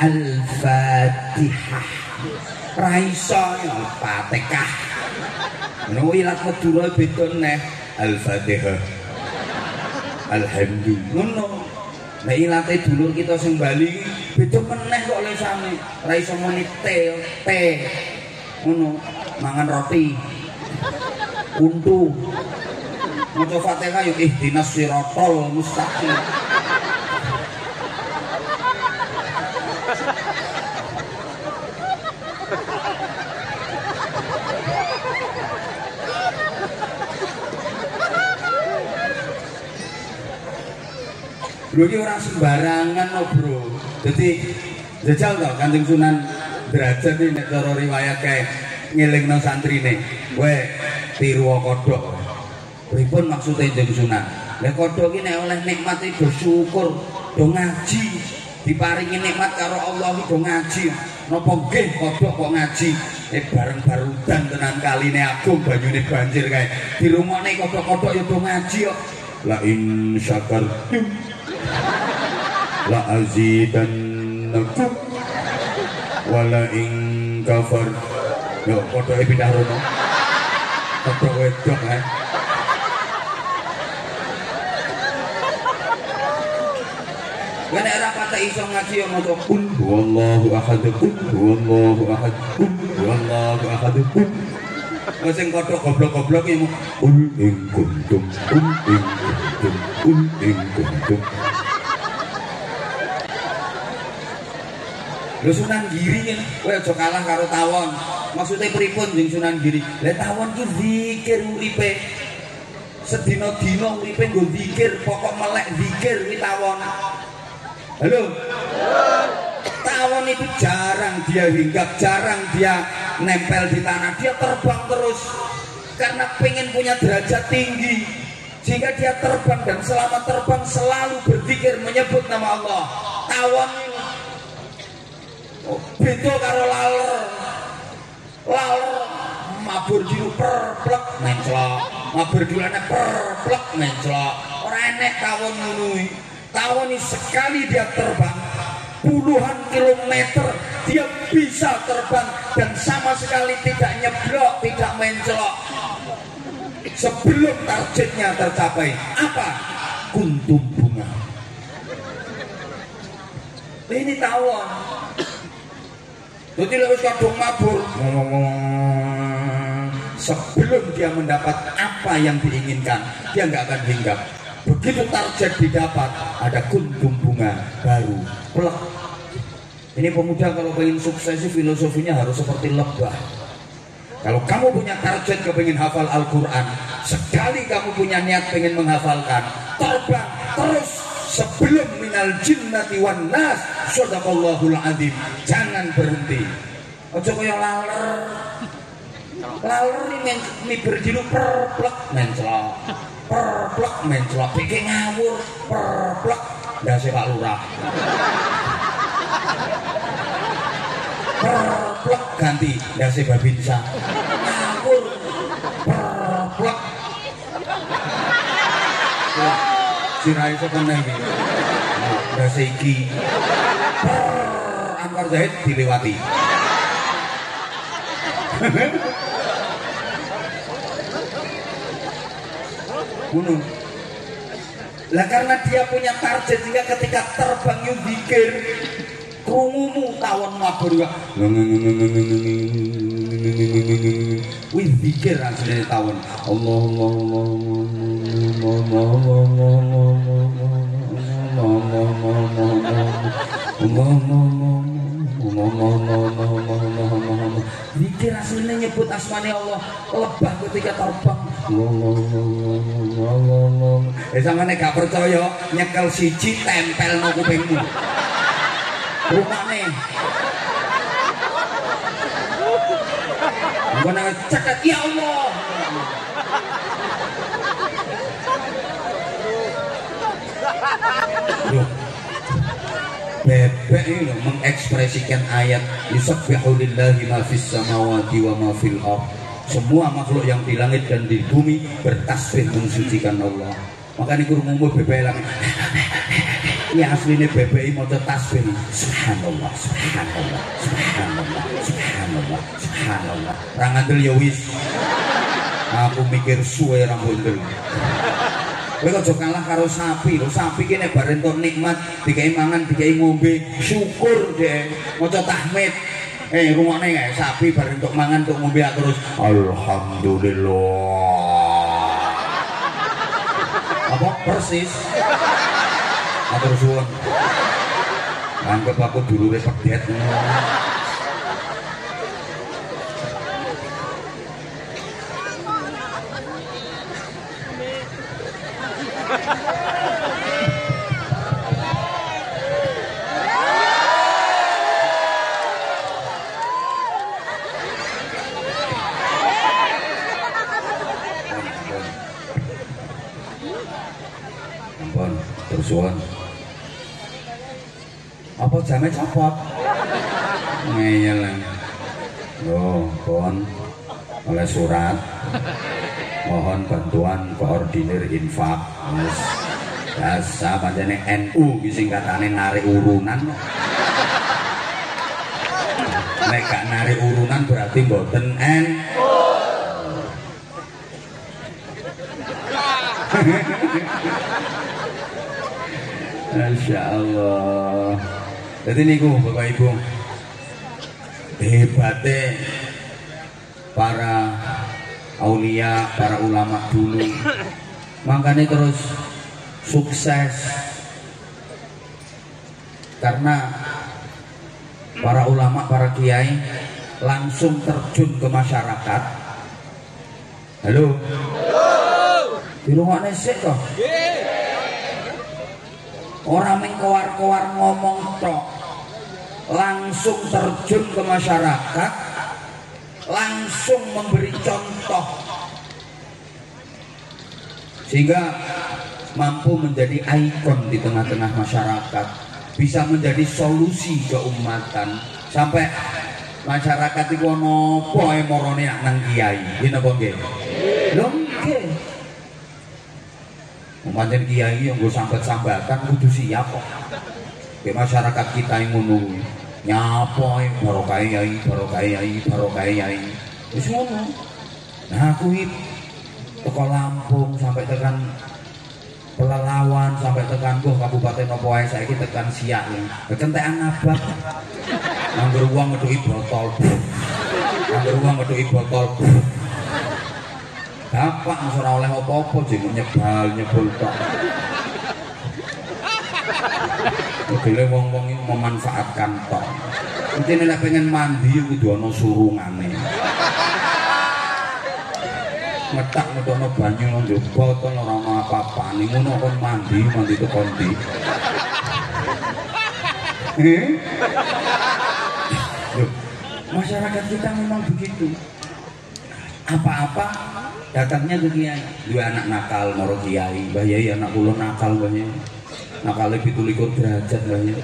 Al-Fatihah. Ra iso ya Al-Fatihah. Menawa ilat Madura beda neh Al-Fatihah. Alhamdulillah. Ngono. Nek ilate dulur kita sing Bali beda meneh kok lesane. Ra iso muni te. Ngono, mangan roti. Untu. Maca Fatihah yo ihdinas siratal mustaqim. Lho iki ora sembarangan no, Bro. Dadi jajal to Kanjeng Sunan Derajat iki nek cara riwayat kae ngelingno santrine. Weh, tiru kodhok. Pripun maksude Kanjeng Sunan? Lah kodhok iki nek oleh nikmat iki bersyukur, do ngaji. Diparingi nikmat karo Allah iki do ngaji. Napa nggih kodhok kok ngaji? Bareng barudan tenan kaline agung banyune banjir kae. Dirungokne kodhok-kodhok ya do ngaji kok. La in syakartum la azidannakum wala in kafar. Yo kodhoke pindah rono. Kodhok wedok ha. Nek ora pate iso ngaji yo maca kul huwallahu ahad kul huwallahu ahad kul huwallahu ahad kul. Wong sing kodhok goblok-goblok iki kul ing kuntum kul ing kuntum kul ing kuntum. Lho Sunan Giri kan, kowe aja kalah karo tawon. Maksudnya pripun jeung Sunan Giri? Lah tawon ki zikir uripe. Sedina-dina uripe nggo zikir, pokok melek zikir kuwi tawon. Halo. Tawon itu jarang dia hinggap, jarang dia nempel di tanah, dia terbang terus karena pengen punya derajat tinggi, sehingga dia terbang dan selama terbang selalu berzikir menyebut nama Allah. Tawon beda karo laler mabur jiru perplek menclok, mabur dulane perplek menclok. Ora enek tawon ngono iki. Tawon ini sekali dia terbang puluhan kilometer, dia bisa terbang dan sama sekali tidak nyeblok, tidak menclok. sebelum targetnya tercapai. Apa? Kuntum bunga. Ini tawon. Jadi harus kadung mabur. Sebelum dia mendapat apa yang diinginkan, dia nggak akan hinggap. Begitu target didapat, ada kuntum bunga baru. Plek. Ini pemuda kalau pengen sukses, filosofinya harus seperti lebah. Kalau kamu punya target kepingin hafal Al-Quran, sekali kamu punya niat pengen menghafalkan, terbang terus sebelum minal jinnati wan nas. Shadaqallahul azim. Jangan berhenti. Ojo kaya laler. Laler ini berdilu perplek mencelok. Perplek mencelok. Bikin ngawur perplek. Ndase Pak Lurah. Perplek ganti ndase Babinsa. Ngawur perplek. Sirai sepeneh iki. Ndase iki. Angkor Zahid dilewati. Gunung. Lah karena dia punya target sehingga ketika terbang yuk dikir krungumu tawon mabur ya. Wih dikir asline tawon. Allah Allah dikir aslinya nyebut asmane Allah lebah ketika terbang. Sampeyan gak percaya nyekel siji tempel nang kupingmu. Rupane. Engko nang cekat ya Allah. Loh. Bebek ini loh mengekspresikan ayat yusabbihu lillahi ma fis samawati wa ma fil ardh. Semua makhluk yang di langit dan di bumi bertasbih mensucikan Allah. Makanya kurungu bebek lang. Ya aslinya bebek mau tasbih. Subhanallah, subhanallah, subhanallah, subhanallah, subhanallah. Rangandel ya wis. Aku mikir suwe rambundel. Kowe aja kalah karo sapi lho. Sapi ki nek bare entuk nikmat, dikai mangan, dikai ngombe, syukur dhek. Maca tahmid. Rungokne kae sapi bare entuk mangan, entuk ngombe terus alhamdulillah. Apa persis? Matur suwun. Anggap aku dulure pedet. Ampun, tersuwun. Apa jame copot? Ngeyel. Loh, pon oleh surat. Mohon bantuan koordinir infak. Wis. Biasa pancene NU iki singkatane narik urunan. Nek gak narik urunan berarti mboten NU. Masya Allah. Jadi niku Bapak Ibu, hebatnya para aulia, para ulama dulu. Makanya terus sukses karena para ulama, para kiai langsung terjun ke masyarakat. Halo. Di rumah nesek toh. Orang mengkowar-kowar ngomong tok, langsung terjun ke masyarakat, langsung memberi contoh, sehingga mampu menjadi ikon di tengah-tengah masyarakat, bisa menjadi solusi keumatan, sampai masyarakat itu nopo morone nang kiai, ini apa nggih? Lho nggih. Pancen kiai yang gue sambat-sambatan kudu siap kok. Ke masyarakat kita yang ngono. Nyapa barokah yai, barokah yai, barokah yai. Wis ngono. Nah aku teko Lampung sampai tekan Pelalawan sampai tekan Kabupaten apa wae saiki tekan Siak. Kekentekan abang. Angger uang metuki botol. Angger uang metuki botol. Bapak ora oleh apa-apa jeng nyebul tok. Modele wong-wong iki memanfaatkan tok. Intine nek pengen mandi kudu ana surungane. Ngetak metokno banyu nang botol ora ana apa-apane ngono kon mandi tekan ndi. Masyarakat kita memang begitu. Apa-apa datangnya ke kiai. Dua anak nakal moro kiai. Mbah Yai anak kula nakal Mbah Yai. Nakale 17 derajat Mbah Yai.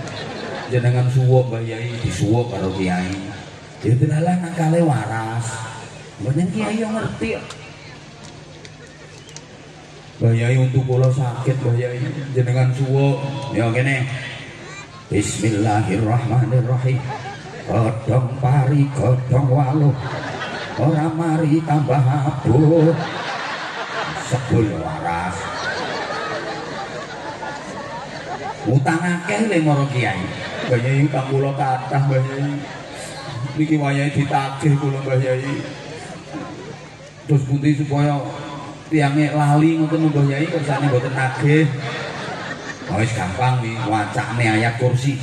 Jenengan suwuk Mbah Yai disuwuk karo kiai. Ya tenalah nakale waras. Mboten kiai yo ngerti. Mbah Yai untuk kula sakit Mbah Yai jenengan suwuk. Ya kene. Bismillahirrahmanirrahim. Godhong pari godhong waluh. Ora mari tambah abot. Sebul waras. Utang akeh le maro kiai. Mbah Yai utang kula kathah Mbah Yai. Niki wayahe ditagih kula Mbah Yai. Terus pundi supaya tiange lali ngoten Mbah Yai kersane mboten nagih. Wis gampang nih wacane ayat kursi.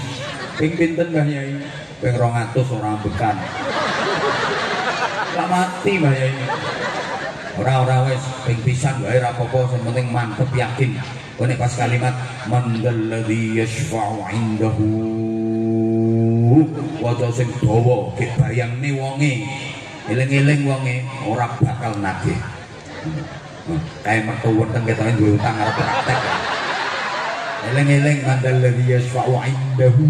Ping pinten Mbah Yai? Ping 200 ora ambekan. Lah mati Mbah Yai. Ora wis ping pisan wae ora apa-apa sing penting mantep yakin. Nek pas kalimat mandalladzi yashfa'u 'indahu waca sing dawa ge bayangne wonge. Eling-eling wonge ora bakal nagih. Kae metu wonten ketoke duwe utang arep praktek. Eling-eling mandalladzi yashfa'u 'indahu.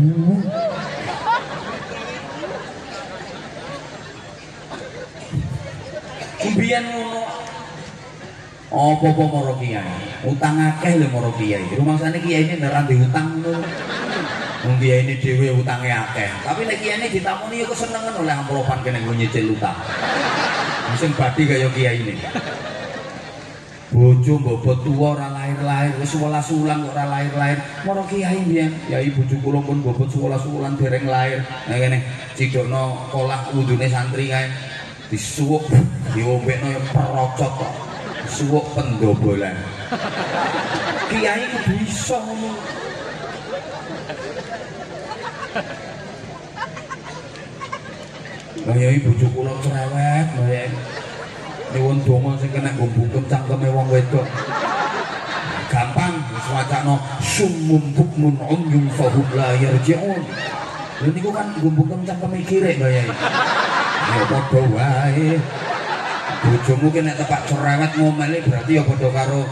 Kumbian ngono. Apa-apa maro kiai. Utang akeh lho maro kiai. Rumangsane kiai ini ora ndek utang ngono. Wong kiai ini dhewe utange akeh. Tapi nek kiai ini ditamoni yo kesenengan oleh amplopan kene nggo nyicil utang. Sing badi kaya kiai ini. Bojo mbobot tuwa ora lahir-lahir wis 11 wulan kok ora lahir-lahir. Maro kiai mbiyen, yai bojo kula pun mbobot 11 wulan dereng lahir. Nah kene cidokno kolah wudune santri kae. Disuwuk diombekno perocot kok. Suwuk pendobolan. Kiai kudu iso ngono. Lah yai bojo kula cerewet, Mbah Yai. Nyuwun donga sing kena gumbuken cangkeme wong wedok. Gampang wis wacana summum bukmun umyun fahum la yarji'un. Lha niku kan gumbuken cangkeme kirek Mbah Yai. Ya padha wae. Bojomu ki nek tepak cerewet ngomele berarti ya padha karo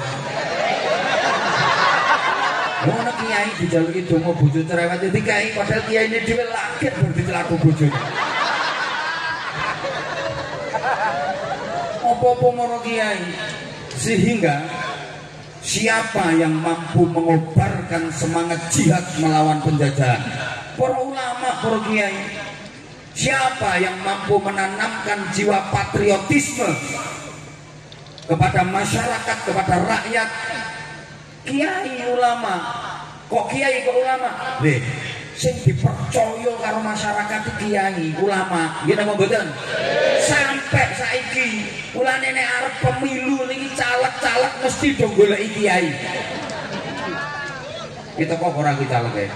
ngono kiai dijaluki donga bojo cerewet dadi kiai padahal kiyaine dhewe laget berarti celaku bojone. Apa-apa maro kiai sehingga siapa yang mampu mengobarkan semangat jihad melawan penjajahan? Para ulama, para kiai. Siapa yang mampu menanamkan jiwa patriotisme kepada masyarakat, kepada rakyat? Kiai ulama. Kok kiai kok ulama? Lih, sing dipercaya karo masyarakat itu kiai ulama. Nggih napa mboten? Sampai saiki ulane nek arep pemilu niki caleg-caleg mesti do goleki kiai. Kita kok ora ki caleg e.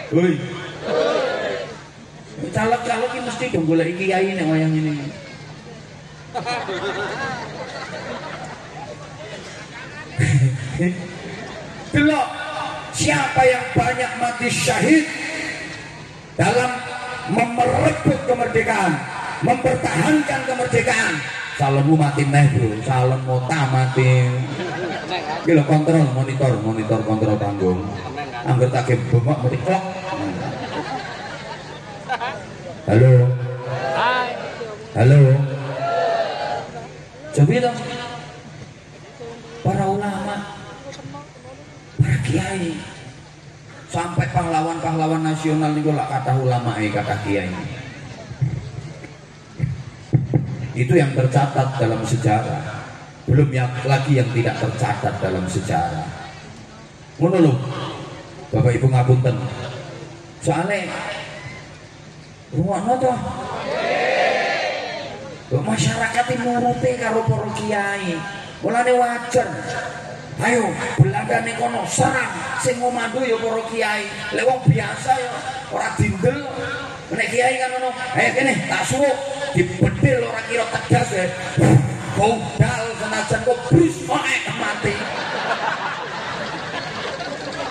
Hoi. Caleg-caleg iki mesti do goleki kiai nek wayang ini. Delok siapa yang banyak mati syahid dalam merebut kemerdekaan, mempertahankan kemerdekaan. Calonmu mati neh bro, calon mota mati. Iki lho kontrol monitor kontrol panggung. Angger tak bengok mesti klok. Halo. Hai. Halo. Coba dong. Para ulama, para kiai, sampai pahlawan-pahlawan nasional niku lak kata ulama kata kiai. Itu yang tercatat dalam sejarah. Belum lagi yang tidak tercatat dalam sejarah. Ngono lho. Bapak Ibu ngapunten. Soalnya ruangno toh. Masyarakat ini nuruti karo para kiai. Mulane wajar. Ayo belandane kono serang sing ngomandu ya para kiai. Lek wong biasa ya ora dindel. Nek kiai kan ngono, ayo kene tak suruh dibedil ora kira tegas ya. Budal senajan kok bris mati.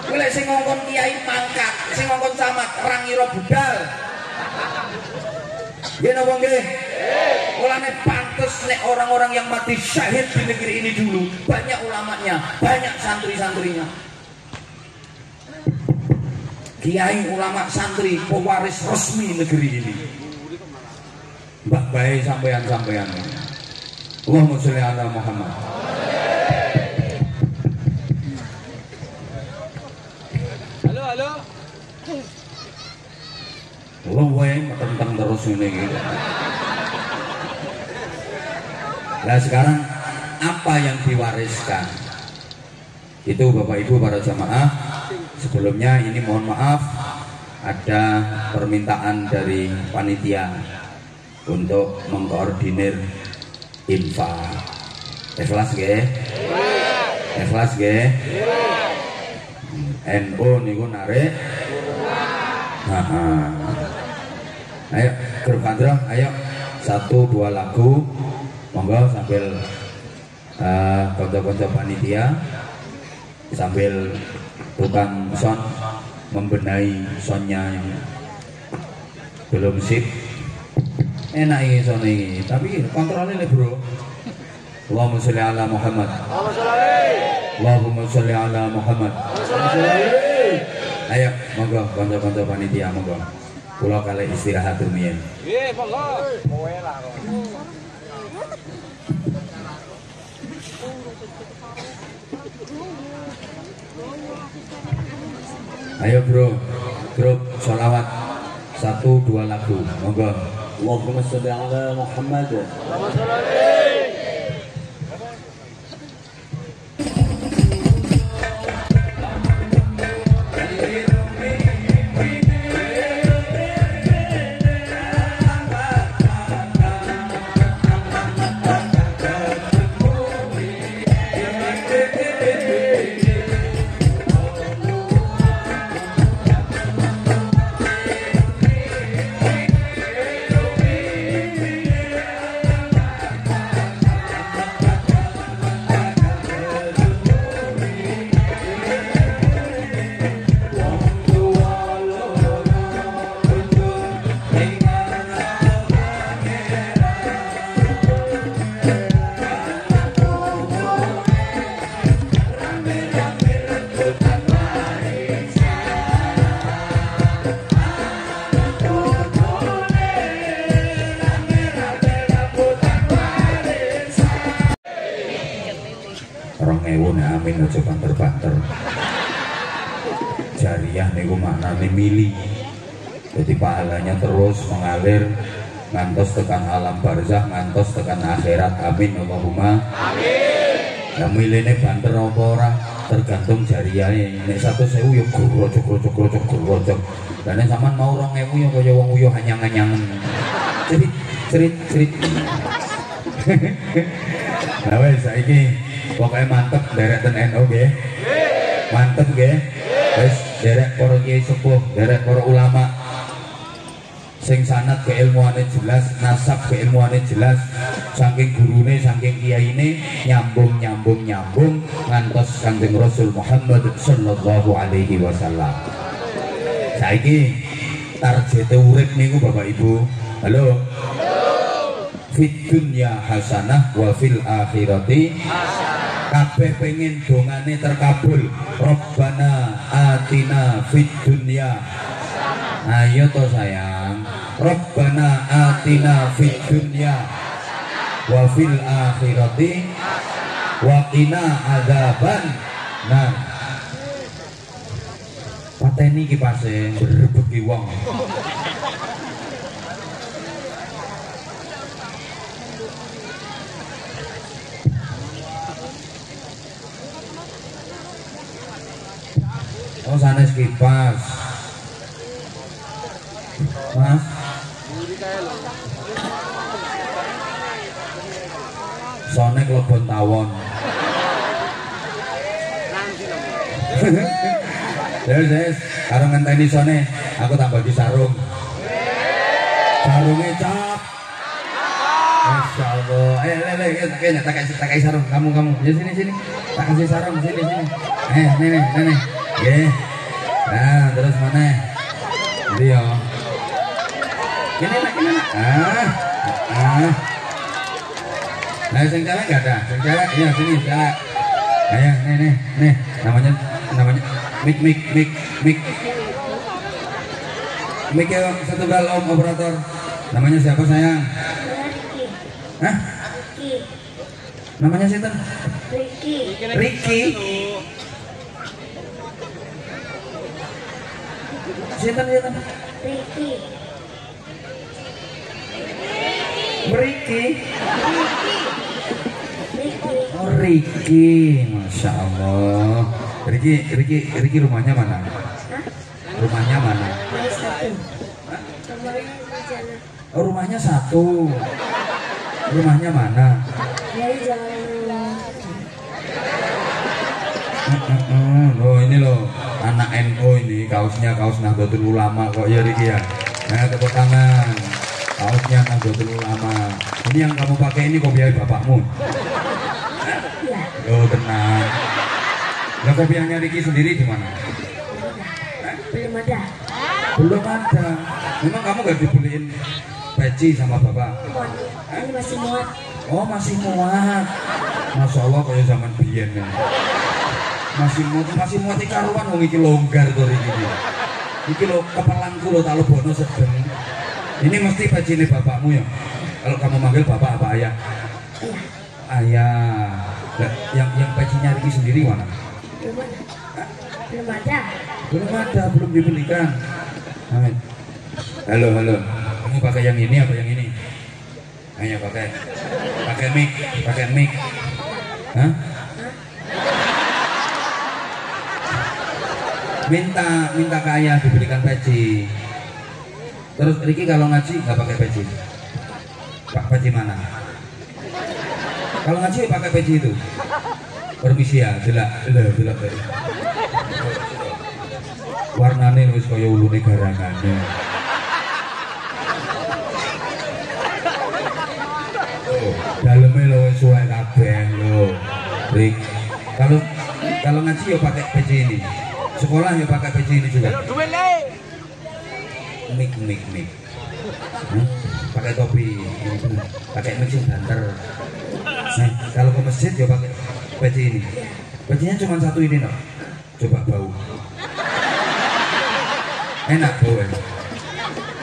Lek sing ngongkon kiai mangkat, sing ngongkon camat ora ngira budal. Nggih napa nggih? Mulane pantes nek orang-orang yang mati syahid di negeri ini dulu banyak ulamanya, banyak santri-santrinya. Kiai, ulama, santri, pewaris resmi negeri ini. Mbak bae sampean-sampean. Allahumma sholli ala Muhammad. Halo. Allah wae tentang terus ini gitu. Nah sekarang apa yang diwariskan? Itu Bapak Ibu para jamaah. Sebelumnya ini mohon maaf ada permintaan dari panitia untuk mengkoordinir infak. Ikhlas nggih? Ikhlas nggih? NU niku narik. Ayo grup Kandrong, ayo 1-2 lagu monggo sambil konco-konco panitia sambil tukang son membenahi sonnya yang belum sip. Enak ini son ini tapi kontrolnya nih bro. Allahumma sholli ala Muhammad. Allahumma sholli ala Muhammad. Ayo monggo konco-konco panitia monggo. Kula kali istirahat rumiyin. Nggih, monggo. Kowe lah. Ayo bro, grup sholawat 1-2 lagu, monggo. Allahumma sholli ala Muhammad. Amin aja banter-banter. Jariah niku maknane mili. Jadi pahalanya terus mengalir ngantos tekan alam barzah, ngantos tekan akhirat. Amin Allahumma amin. Lah miline banter apa ora tergantung jariahe. Nek 100.000 ya grocok. Lah nek sampean mau 2.000 ya kaya wong uyuh anyang-anyangen. Cerit. Nah wes saiki pokoknya mantep derek ten NU nggih. Mantep nggih. Wis derek para kiai sepuh, derek para ulama sing sanad keilmuane jelas, nasab keilmuane jelas, saking gurune, saking kiyaine nyambung ngantos Kanjeng Rasul Muhammad sallallahu alaihi wasallam. Saiki target urip niku Bapak Ibu. Halo. Fid dunya hasanah wa fil akhirati hasanah. Kabeh pengen dongane terkabul. Rabbana atina fid dunya hasanah. Ayo to sayang. Rabbana atina fid dunya wa fil akhirati hasanah wa qina adzaban nar. Pateni iki pase berebut ki wong. Kok sanes kipas? Mas. Sone klebon tawon. Yes, karo ngenteni sone, aku tak bagi sarung. Sarungnya cap. Masya Allah. Tak kasih sarung. Kamu. Ya sini. Tak kasih sarung sini. Nih. Ya. Nah, terus mana? Dia. Gini nak. Nah, sing cewek enggak ada. Sing cewek, iya sini, cewek. Ayo, nih. Namanya mik. Mik ya, satu gal om operator. Namanya siapa sayang? Hah? Namanya siapa? Ricky. Siapa? Ricky. Oh Ricky, masya Allah. Ricky rumahnya mana? Rumahnya mana? Oh rumahnya satu. Rumahnya mana? Oh ini loh anak NU ini kaosnya kaos Nahdlatul Ulama kok ya Ricky ya. Nah tepuk tangan. Kaosnya Nahdlatul Ulama. Ini yang kamu pakai ini kopiah bapakmu. Oh tenang. Lah kopiahnya Ricky sendiri di mana? Belum ada. Memang kamu gak dibeliin peci sama bapak? Ini masih muat. Oh masih muat. Masya Allah kayak zaman biyen ya. Masih muat karuan wong iki longgar to Ricky. Iki lo kepalangku lo tak bono sedeng. Ini mesti peci ini bapakmu ya. Kalau kamu manggil bapak apa ayah? Ayah. Nah, yang pecinya Ricky sendiri mana? Belum ada, belum dibelikan. Amin. Halo. Kamu pakai yang ini apa yang ini? Ayo pakai mic. Hah? Minta ke ayah diberikan peci. Terus Ricky kalau ngaji nggak pakai peci. Pak peci mana? Kalau ngaji pakai peci itu. Permisi ya, delak. Warnane wis kaya ulune garangane. Daleme lho wis suwek kabeh lho. Rik. Kalau ngaji ya pakai peci ini. Sekolah ya pakai peci ini juga. Mik. Pakai topi, pakai mic sing banter. Nah, kalau ke masjid ya pakai peci ini. Pecinya cuma satu ini no. Coba bau. Enak bau ya.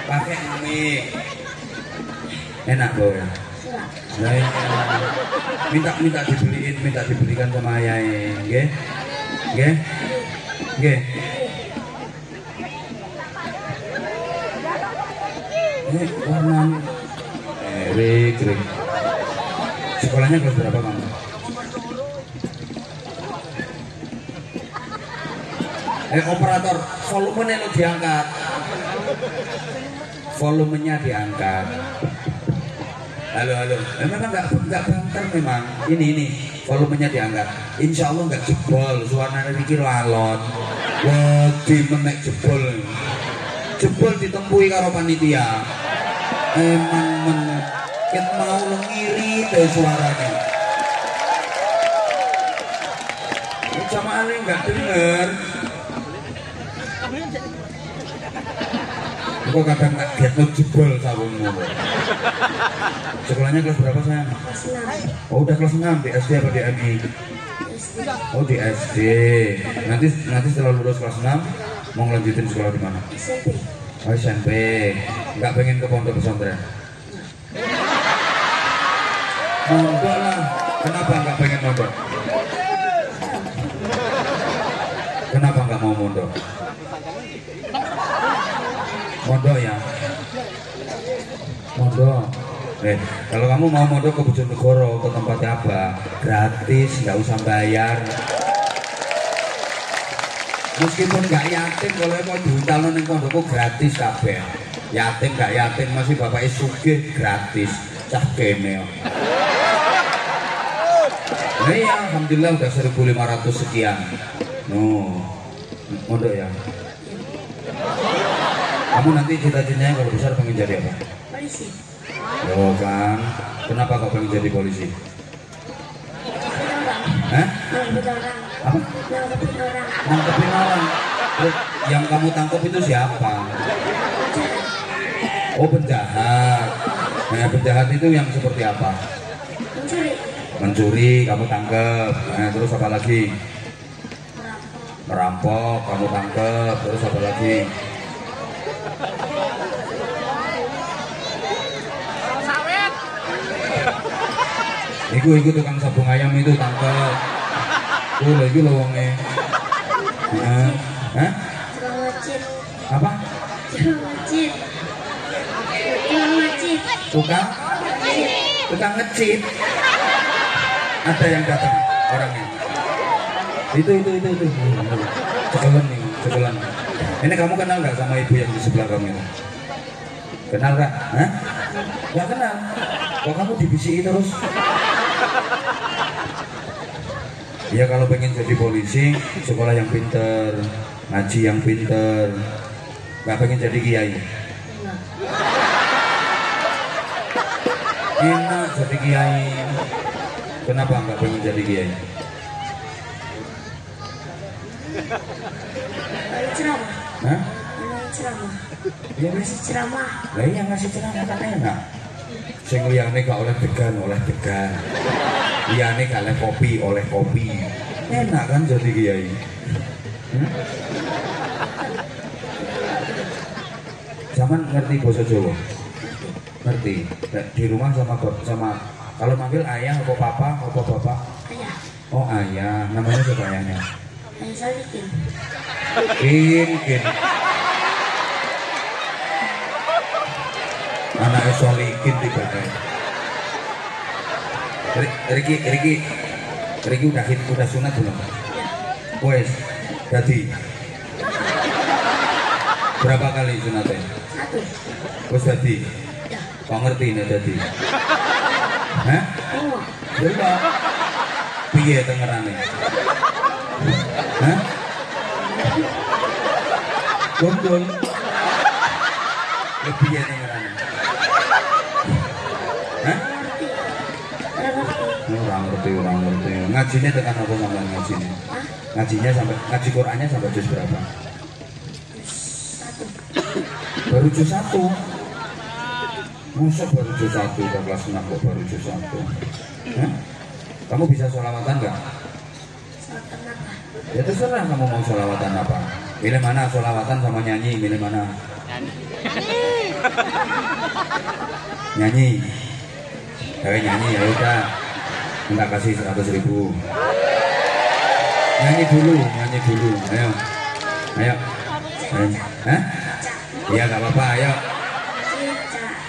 Pakai mic. Enak bau ya. Nah, minta dibelikan sama ayah, nggih. Ini warna Rik. Sekolahnya kelas berapa kamu? Operator, volumenya lo diangkat. Volumenya diangkat. Halo. Memang nggak banter memang. Ini volumenya diangkat. Insya Allah nggak jebol. Suaranya Ricky lalon. Wedi menek jebol. Jebol ditempui karo panitia. Emang ket mau lo ngiri deh suaranya. Jamaah ini nggak denger. Kok kadang tak get lo jebol sawungmu. Sekolahnya kelas berapa sayang? Kelas 6. Oh udah kelas 6 di SD apa di MI? Oh di SD. Nanti setelah lulus kelas 6 mau ngelanjutin sekolah di mana? SMP. Oh SMP. Nggak pengen ke pondok pesantren? Mondok lah. Kenapa nggak pengen mondok? Kenapa nggak mau mondok? Mondok ya. Mondok. Kalau kamu mau mondok ke Bojonegoro ke tempatnya apa? Gratis, nggak usah bayar. Meskipun gak yatim, kalau mau diutalno ning pondokku gratis kabeh. Yatim gak yatim masih bapaknya sugih gratis. Cah kene kok. Nah iya, alhamdulillah udah 1.500 sekian. Mondok ya. Kamu nanti cita-citanya kalau besar pengen jadi apa? Polisi. Oh kan, kenapa kau pengen jadi polisi? Hah? Nangkepin orang. Apa? Nangkepin orang. Nangkepin orang. Oh, yang kamu tangkap itu siapa? Oh penjahat. Nah penjahat itu yang seperti apa? Mencuri. Mencuri, kamu tangkep. Nah terus apa lagi? Merampok, kamu tangkep. Terus apa lagi? Iku tukang sabung ayam itu tangkep. Lagi lo wongnya. Hah? Tukang ngecit. Apa? Tukang ngecit. Tukang ngecit. Tukang ngecit. Ada yang datang orangnya. Itu. Cekelan. Ini kamu kenal nggak sama ibu yang di sebelah kamu itu? Kenal nggak? Hah? Nggak kenal. Kok kamu dibisiki terus? Ya kalau pengen jadi polisi, sekolah yang pinter, ngaji yang pinter. Nggak pengen jadi kiai. Enak jadi kiai. Kenapa nggak pengen jadi kiai? Ceramah. Hah? Ceramah. Ya wis. Ngasih ceramah. Lah yang ngasih ceramah kan enak. Sing liyane gak oleh degan. Liyane gak oleh kopi. Enak kan jadi kiai. Zaman ngerti bahasa Jawa? Ngerti. Di rumah sama kalau manggil ayah apa papa apa bapak? Ayah. Oh ayah. Namanya siapa ayahnya? Ayah Salikin. Kin. Anak Solikin tiba-tiba. Riki udah sunat belum? Wes, jadi berapa kali sunatnya? 1. Wes jadi. Ya. Kau ngerti ini jadi? Hah? Oh. Berapa? Piye tengerane? Hah? Gondol. Piye tengerane? Hah? Orang ngerti. Ngajinya tekan apa sampai ngajinya? Ngajinya sampai ngaji Qurannya sampai juz berapa? 1. Baru juz 1. Masa baru juz 1 kelas 6 kok baru juz 1? Hah? Kamu bisa sholawatan nggak? Sholawatan apa? Ya terserah kamu mau sholawatan apa. Milih mana sholawatan sama nyanyi, milih mana? Nyanyi. Nyanyi ya udah. Minta kasih 100.000. Nyanyi dulu. Ayo. Hah? Iya gak apa-apa, ayo.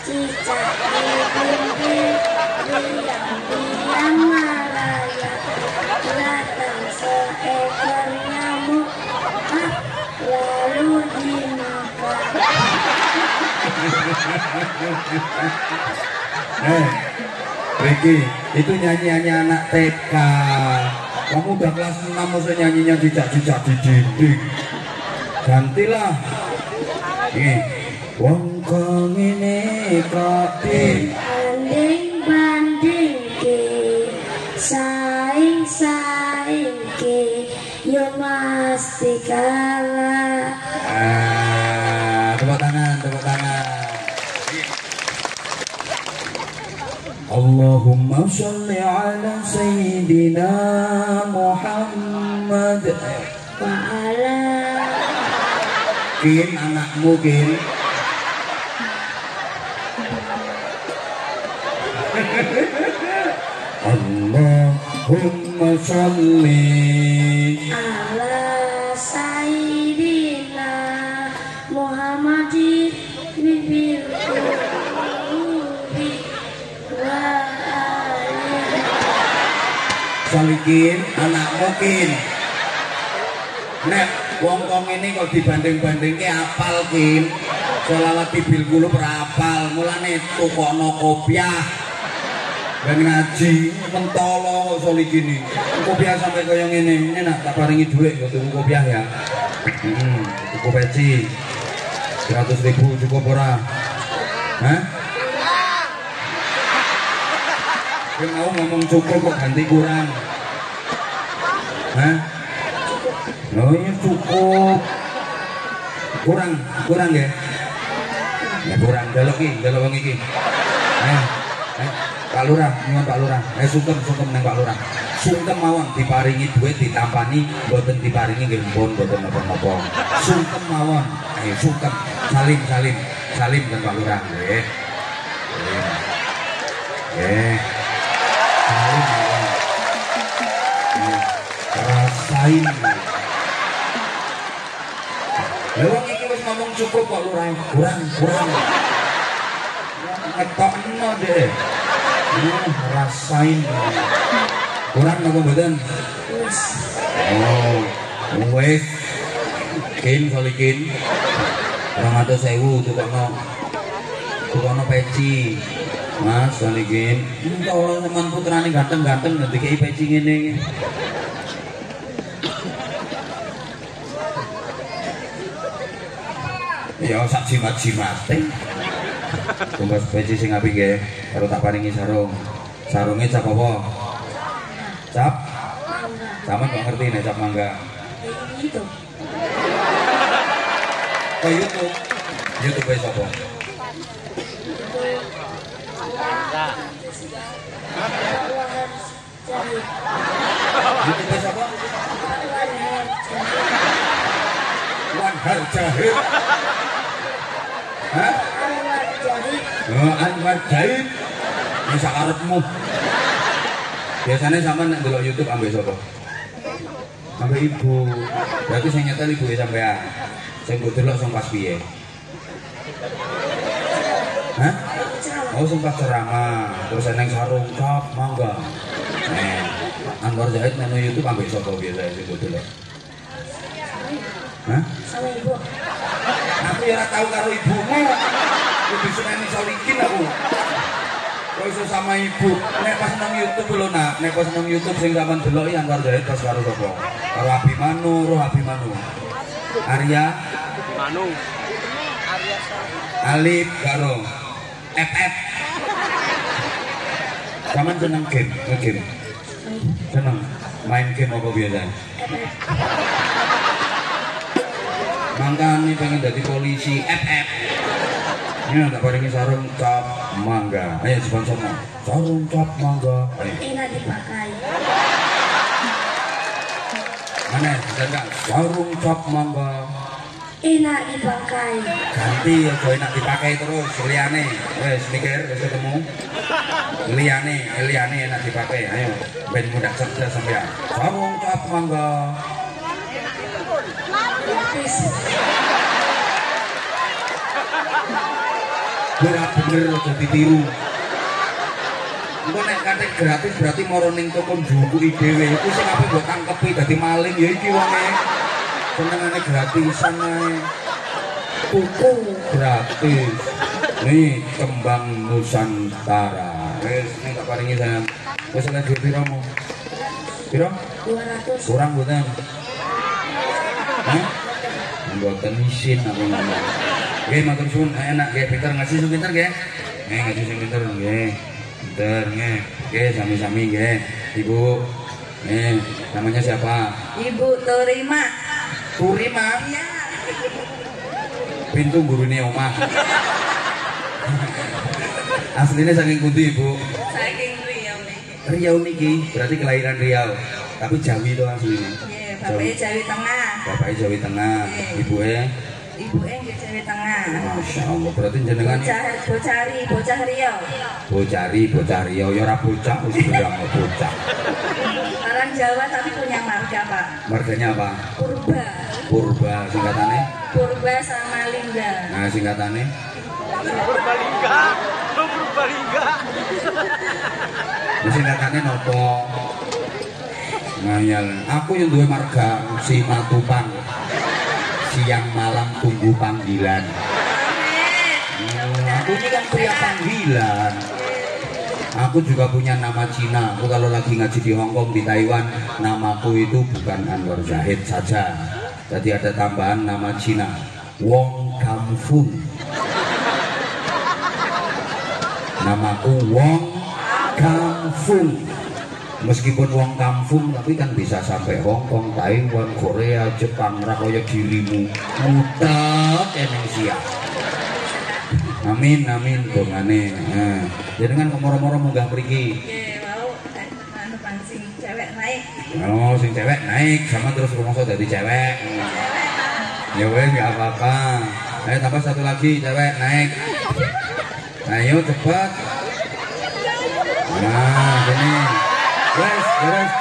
Cicak diam maraya, datang seekor nyamuk, lalu dimakan. Ricky, itu nyanyiannya anak TK. Kamu udah kelas 6 masa nyanyinya cicak-cicak di dinding. Gantilah. Nih, wong kang ngene kate Banding ke, saing ke, yo mesti kalah. Tepuk tangan. Allahumma sholli ala sayyidina Muhammad Wa ala Kin, anakmu Kin. Allahumma sholli ala sayyidina Muhammadin bibil qulubi wa alihi. Solikin, anakmu Kin. Nek Wong kok ngene kok dibanding-bandingke apal Kin. Selawat tibil kulo apal, mulane tukokno kopiah. Ben ngaji mentolo kok soli gini. Kopiah sampai kaya ngene. Ini nak tak paringi dhuwit kok tuku kopiah ya. Tuku peci. 100.000 cukup ora? Hah? Yang mau ngomong cukup kok ganti kurang. Hah? Oh ini cukup. Kurang ya? Ya kurang, delok wong iki. Pak Lurah, nyuwun Pak Lurah. Sungkem nang Pak Lurah. Sungkem mawon diparingi duit ditampani, mboten diparingi nggih pun mboten napa-napa. Sungkem mawon. Ayo sungkem. Salim kan Pak Lurah nggih. Salim mawon. Rasain. Lewang iki wis ngomong cukup kok Lurah. Kurang. Ngetokno deh. Rasain. Kurang apa mboten? Oh, wis. Kin solikin. 200.000 tukokno peci. Mas solikin. Tolong teman putrane ganteng-ganteng dikeki peci ngene iki. Ya sak jimat-jimate. Tumbas peci sing apik nggih, karo tak paringi sarung. Sarunge cap apa? Cap? Sampeyan kok ngerti nek cap mangga? Itu. Oh YouTube. YouTube e sapa? YouTube e sapa? Wan Harjahid. Hah? Anwar Jahid. Wis sakarepmu. Biasanya sampean nek ndelok YouTube ambek sapa? Ambek ibu. Berarti sing nyetel ibu e sampean. Sing mbok delok sing pas piye? Hah? Oh sing pas ceramah. Terus neng sarung cap mangga. Anwar Jahid nang YouTube ambek sapa biasa sing mbok delok? Hah? Sama ibu. Aku ya ora tau karo ibumu. Kudu seneni solikin aku. Kok iso sama ibu. Nek pas nang YouTube lho nak, nek pas nang YouTube sing sampean delok iki Anwar Jahid pas karo sapa? Karo Abimanu, Arya Manu. Alif karo FF. Sampean seneng game? Seneng main game apa biasa? Mangkane pengen jadi polisi FF. Ini tak paringi sarung cap mangga. Ayo sponsor mau. Sarung cap mangga. Enak dipakai. Mana? Enggak. Sarung cap mangga. Enak dipakai. Ganti ya enak dipakai terus. Liyane. Wes mikir wis ketemu. Liyane enak dipakai. Ayo ben mudah cerdas sampean. Sarung cap mangga. Gratis. Bener aja ditiru. Engko nek kate gratis berarti moro ning toko njukuki dhewe. Iku sing ape mbok tangkepi dadi maling ya iki wonge. Senengane gratisan ae. Tuku gratis. Nih kembang Nusantara. Wis nek tak paringi sayang. Wis ana duit piro mo? Piro? 200. Kurang mboten? Hah? Mboten isin aku ngomong. Nggih matur suwun enak nggih pinter ngaji sing pinter nggih. Ngaji sing pinter nggih. Pinter nggih. Nggih sami-sami nggih. Ibu. Namanya siapa? Ibu Turima. Turima. Iya. Pintu gurune omah. Aslinya saking pundi Ibu? Saking Riau nih. Riau niki, berarti kelahiran Riau. Tapi Jawi to asline. Nggih, bapake Jawi Tengah. Bapake Jawi Tengah, ibuke Ibuke nggih Jawi Tengah. Masya Allah, berarti jenengan Bocah Riau. Bocah Riau, ya ora bocah, wis bilang bocah. Orang Jawa tapi punya marga, Pak. Marganya apa? Purba, singkatannya? Purba sama Lingga. Nah, singkatannya? Purbalingga. Singkatannya nopo? Ngayal. Aku yang duwe marga si Matupang. siang malam tunggu panggilan. Aku ini kan pria panggilan. Aku juga punya nama Cina. Aku kalau lagi ngaji di Hong Kong, di Taiwan, namaku itu bukan Anwar Zahid saja. Jadi ada tambahan nama Cina, Wong Kam Fung. Namaku Wong Kam Fung. Meskipun Wong Kampung tapi kan bisa sampai Hong Kong, Taiwan, Korea, Jepang, rakoya dirimu mutat Indonesia. Amin amin dongane. Nah, jadi kan moro-moro munggah mriki. Nggih, mau anu pancing cewek naik. Oh, sing cewek naik sama terus rumangsa dadi cewek. Ya wes enggak apa-apa. Ayo tambah satu lagi cewek naik. Ayo cepat. Nah, ini. Wes,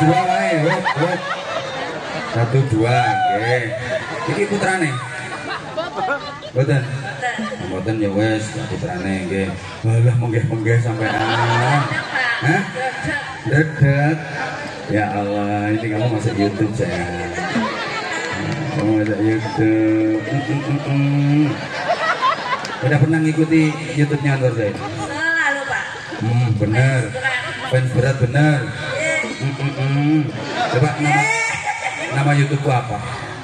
dua wae, wes. 1 2, oke. Iki putrane. Mboten. Mboten ya wes, putrane nggih. Walah menggeh-menggeh sampean. Hah? Dedet. Ya Allah, ini kamu masuk YouTube saya. Kamu masuk YouTube. Udah pernah ngikuti YouTube-nya Anwar Zahid? Selalu, Pak. Bener. Fans berat bener. Coba nama YouTube apa?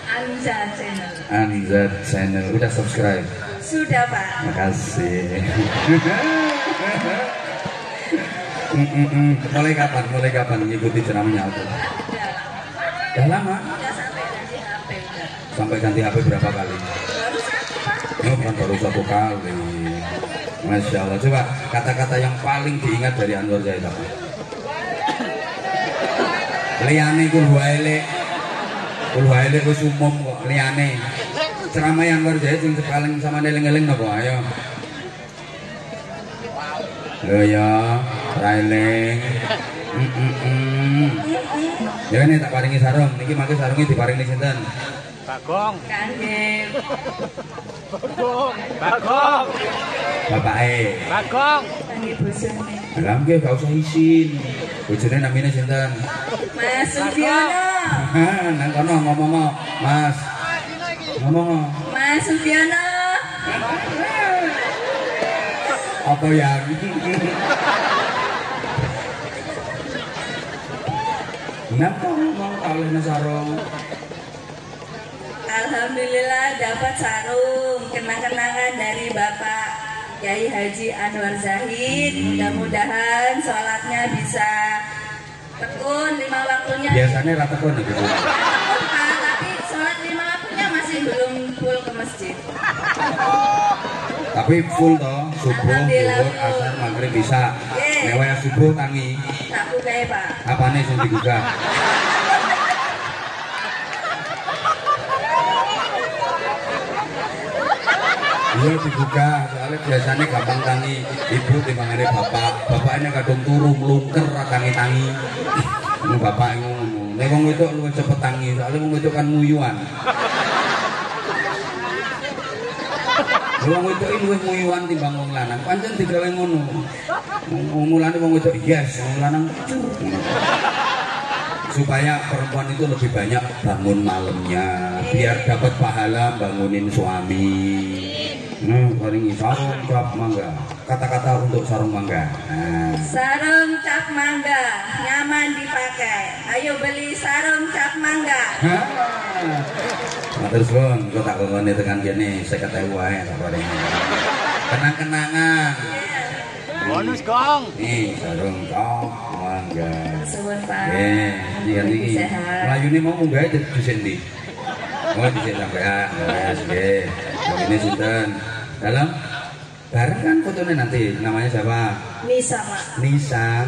Anza Channel. Anzat Channel. Udah subscribe? Sudah, Pak. Makasih. Mulai kapan ngikuti ceramahnya aku? Udah lama? Udah sampai ganti HP udah. Sampai ganti HP berapa kali? Baru satu, Pak. Oh, bukan baru 1 kali. Masya Allah. Coba kata-kata yang paling diingat dari Anwar Zahid apa? Liyane kulwaile wis umum kok liyane. Ceramah Anwar Zahid sing paling sama eling-eling napa? Ayo. Lho ya, railing. Ya ini tak paringi sarung. Niki mangke sarunge diparingi sinten? Bagong. Kangen. Bagong. Bapake. Bagong. Kangen bosone. Lah nggih gak usah isin. Bojone namine sinten? Mas Sufyono. Nang kono ngomong, Mas. Ngomong. Mas Sufyono. Apa yang? Kenapa ngomong kalihna sarung? Alhamdulillah dapat sarung kenang-kenangan dari Bapak Kiai Haji Anwar Zahid. Mudah-mudahan sholatnya bisa tekun 5 waktunya. Biasanya rata kon gitu. Tapi sholat 5 waktunya masih belum full ke masjid. Tapi full toh, subuh, Alhamdulillah, zuhur, full. asar, maghrib bisa. Ye. Lewat subuh tangi. Tak bukai, Pak. Apane sing dibuka? Iya dibuka, soalnya biasanya gampang tangi. Ibu timbangane bapak, bapaknya kadung turu melungker tangi-tangi. Ini bapak ngono. Nek wong wedok luwih cepet tangi, soalnya wong wedok kan nguyuan. Wong wedok iki luwih nguyuan timbang wong lanang. Pancen digawe ngono. Mulane wong wedok yes, wong lanang supaya perempuan itu lebih banyak bangun malamnya biar dapat pahala bangunin suami. Paling sarung cap mangga. Kata-kata untuk sarung mangga. Nah. Sarung cap mangga nyaman dipakai. Ayo beli sarung cap mangga. Matur suwun, kok tak kongkone tekan kene 50.000 wae tak paringi. Kenang-kenangan. Bonus gong. Nih sarung cap mangga. Suwun, Pak. Iya iki. Sehat. Melayune mau munggah dhisik ndi? Oh dhisik sampean. Wes nggih. Ini sinten? Dalam bareng kan fotonya nanti namanya siapa? Nisa, Pak. Nisa.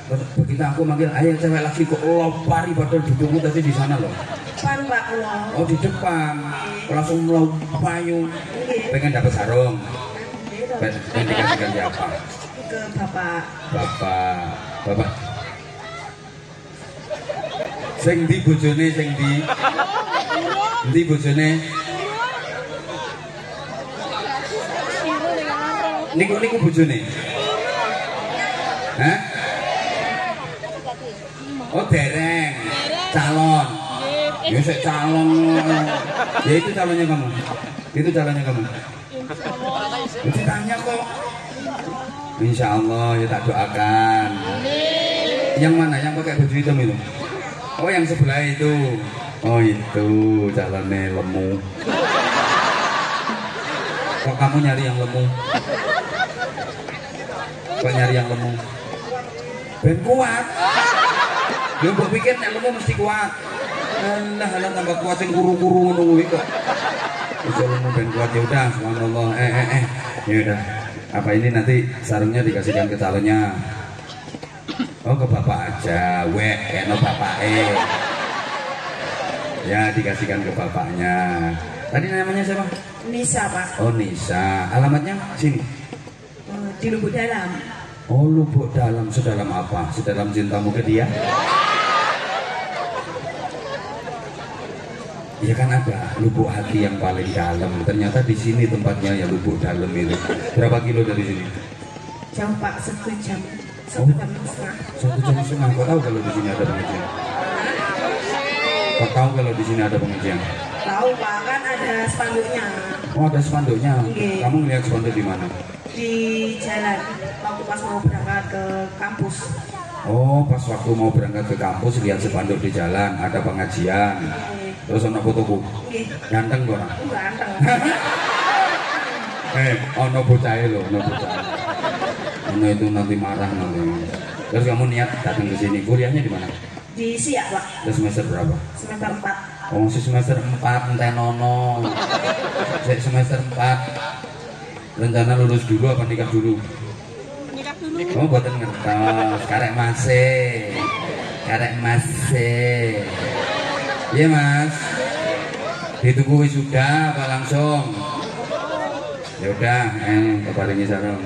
Terus begitu aku manggil ayah cewek lagi kok lopari padahal dudukmu tadi di sana loh. Pan, Pak, kula. Oh di depan langsung melompayu pengen dapat sarung. Pengen dikasihkan siapa? Ke Bapak. Bapak. Sing di bojone sing di. Endi bojone? Niku bojone. Hah? Oh dereng. Calon. Ya saya calon. Ya itu calonnya kamu. Itu calonnya kamu. Itu tanya kok. Insya Allah ya tak doakan. Yang mana? Yang pakai baju hitam itu? Oh yang sebelah itu. Oh itu calonnya lemu. Kok kamu nyari yang lemu? Kok nyari yang lemu? Ben kuat. Lu mbok pikir nek lemu mesti kuat. Alah tambah kuat sing kuru-kuru ngono kuwi kok. Wis lemu ben kuat ya udah subhanallah. Ya udah. Apa ini nanti sarungnya dikasihkan ke calonnya? Oh ke bapak aja. Wek kena bapake. Ya dikasihkan ke bapaknya. Tadi namanya siapa? Nisa, Pak. Oh Nisa. Alamatnya sini. Di Lubuk Dalam. Oh lubuk dalam, sedalam apa? Sedalam cintamu ke dia? Ya kan ada lubuk hati yang paling dalam. Ternyata di sini tempatnya ya lubuk dalam itu. Berapa kilo dari sini? Jauh Pak, 1 jam. Oh, 1,5 jam. Kau tahu kalau di sini ada pengajian? Kau tahu kalau di sini ada pengajian? Tahu Pak, kan ada spanduknya. Oh ada spanduknya. Oke. Kamu lihat spanduk di mana? Di jalan waktu pas mau berangkat ke kampus. Oh pas waktu mau berangkat ke kampus lihat spanduk di jalan ada pengajian. Terus ono fotoku. Ganteng kok. Ganteng. Ono bocahe lho, ono bocah. Ono itu nanti marah nanti. Terus kamu niat datang ke sini. Kuliahnya di mana? Di Siak Pak. Terus semester berapa? Semester 4. Oh, masih semester 4 entenono. Semester 4. Rencana lulus dulu apa nikah dulu? Nikah dulu. Oh, buatan ngertos. Karek masih. Karek masih. Iya mas. Ditunggu wisuda apa langsung? Ya udah, keparingi sarung.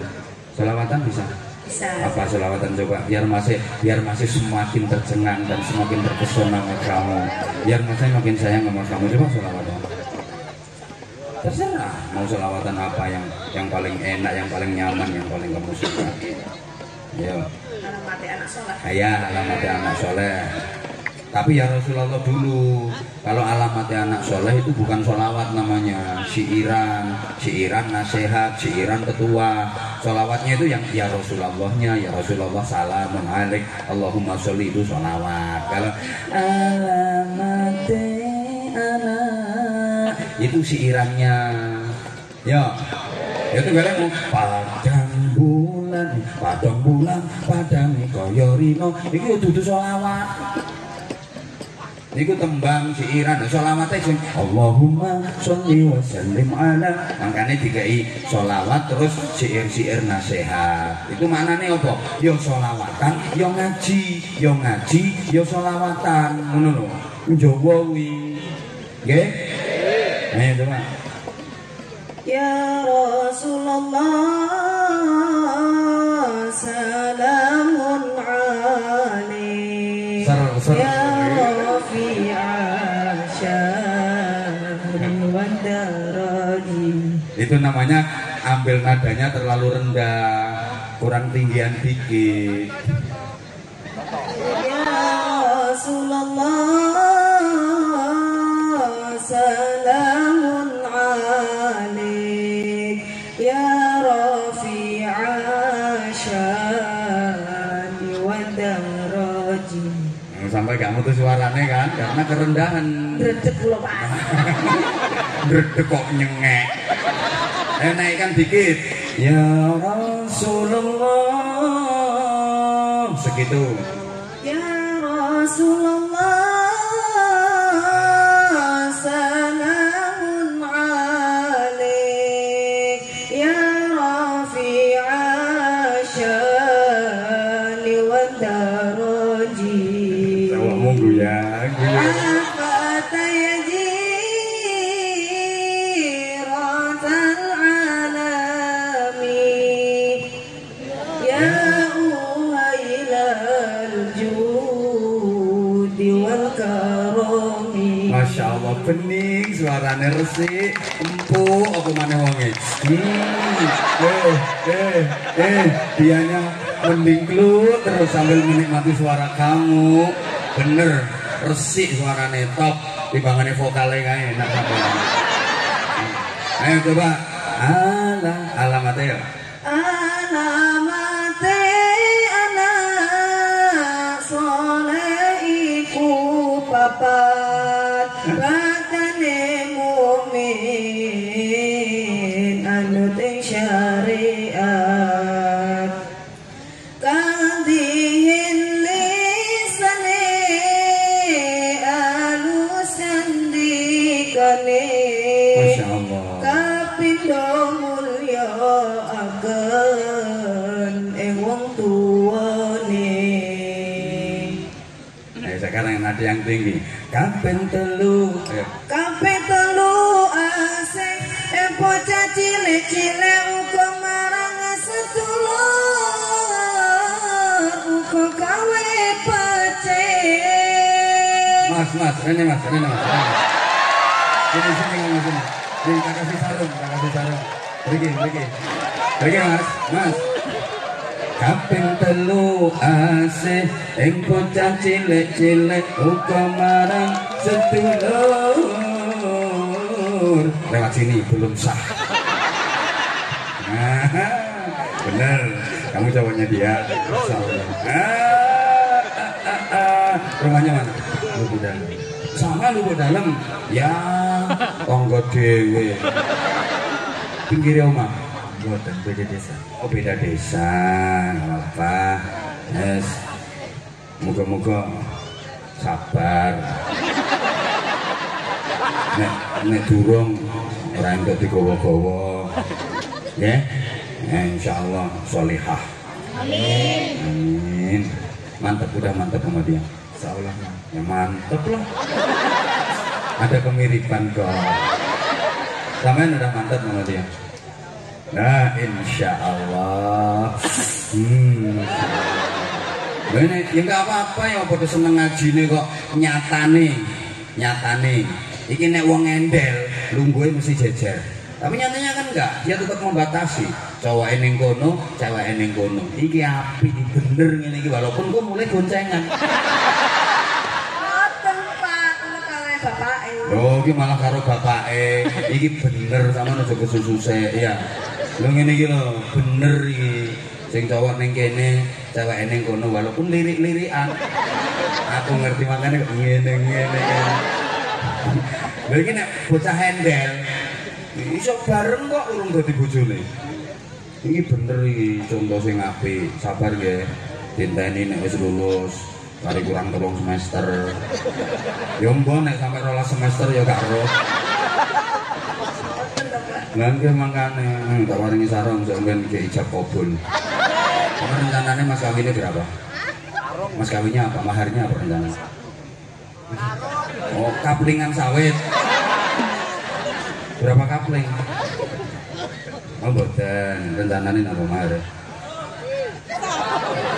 Selawatan bisa? Bisa. Apa selawatan coba? Biar masih semakin tercengang dan semakin terpesona sama kamu. Biar masih makin sayang sama kamu. Coba selawatan. Terserah mau selawatan apa yang paling enak, yang paling nyaman, yang paling kamu suka. Ya. Alamatnya anak soleh. Ya, alamatnya anak soleh. Tapi ya Rasulullah dulu. Kalau alamatnya anak soleh itu bukan sholawat namanya, syiiran nasihat, syiiran ketua. Sholawatnya itu yang ya Rasulullahnya, ya Rasulullah salamun alaik, Allahumma sholli itu sholawat. Kalau alamatnya anak itu syiirannya. Ya, itu galemu padang bulan, padang koyorino. Iki dudu sholawat. Niku tembang syiiran sholawatnya sing Allahumma sholli wa sallim ala. Makanya dikai sholawat terus syair nasihat. Itu maknanya apa? Yo sholawatan, yo ngaji, yo sholawatan. Ngono lho. Njowo kuwi. Nggih? Ayo coba. Ya Rasulullah salamun alaik. Ya itu namanya ambil nadanya terlalu rendah, kurang tinggian dikit. Ya Rasulullah salamun alaik ya rafi'a syani wa daraji. Sampai kamu tuh suaranya kan karena kerendahan. Gredeg kula Pak. Gredeg kok nyengek. Naikkan dikit. Ya Rasulullah. Segitu. Ya Rasulullah salamun alaik ya rafi'a syani wa daraji. Awakmu goyang. Masya Allah bening suaranya resik empuk aku mana wonge. Dianya mending kelut terus sambil menikmati suara kamu. Bener resik suarane top timbangane vokale kae enak sampean. Ayo coba. Alamatnya ya. Alamate anak soleh iku papat bakane mukmin anut syariat kadihin lisane alusan dikane Masya Allah. kapindo mulya agen wong tuane. Sekarang ada yang tinggi. Kapen telu. Kabeh telu asing bocah cilik-cilik uga marang sedulur uga gawe peceh. Mas, ini mas. Sini kamu sini. Sini tak kasih sarung. Pergi mas. Kaping telu asih ing bocah cilik-cilik uga marang sedulur. Lewat sini belum sah. Bener, kamu cowoknya dia. Rumahnya mana? Lubuk dalam. Sama lubuk dalam. Ya, tonggo dewe. Pinggir omah. Buatan beda desa. Oh beda desa, nggak apa. Yes. Moga-moga sabar. Nek durung orang enggak digowo-gowo. Ya. Insyaallah sholihah. Amin. Mantap sama dia. Insyaallah. Ya mantap lah. Ada kemiripan kok. Sampean udah mantap sama dia. Nah, insya Allah. Ini ya nggak apa-apa ya, pada seneng ngaji nih kok nyatane. Iki nek wong endel, lungguhe mesti jejer. Tapi nyatanya kan enggak, dia tetap membatasi. Cowok ning kono, cewek ning kono. Iki apik, bener ngene iki walaupun kok mulai goncengan. Mboten Pak, kali bapake. Oh, iki malah karo bapake. Iki bener sama aja kesususe ya. Lho ngene iki lho, bener iki. Sing cowok ning kene, cewek ning kono walaupun lirik-lirikan. Aku ngerti makane kok ngene. Lha iki nek bocah handel iso bareng kok urung dadi bojone. Iki bener iki contoh sing apik. Sabar nggih. Dinteni nek wis lulus, kari kurang 3 semester. Ya mbon nek sampai 12 semester ya gak roh. Langke mangkane tak waringi sarung sampean ke ijab kabul. Rencananya mas kawinnya berapa? Mas kawinnya apa? Maharnya apa rencananya? Oh, kaplingan sawit. Berapa kapling? Oh, boten. Rencananya apa mahar?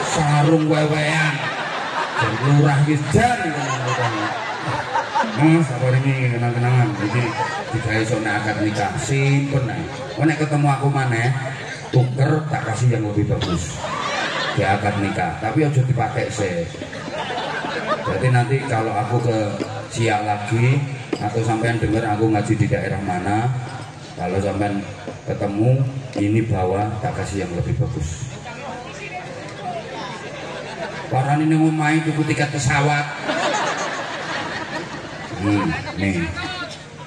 Sarung wewean. Dan lurah wis jan Mas, apa ini kenang-kenangan? Jadi jika esok nek akad nikah simpen ae. Nek ketemu aku maneh, tuker tak kasih yang lebih bagus. Di akad nikah, tapi aja dipakai sih. Jadi nanti kalau aku ke Siak lagi atau sampean dengar aku ngaji di daerah mana, kalau sampean ketemu ini bawa tak kasih yang lebih bagus. Orang ini mau main tuku tiket pesawat. Nih,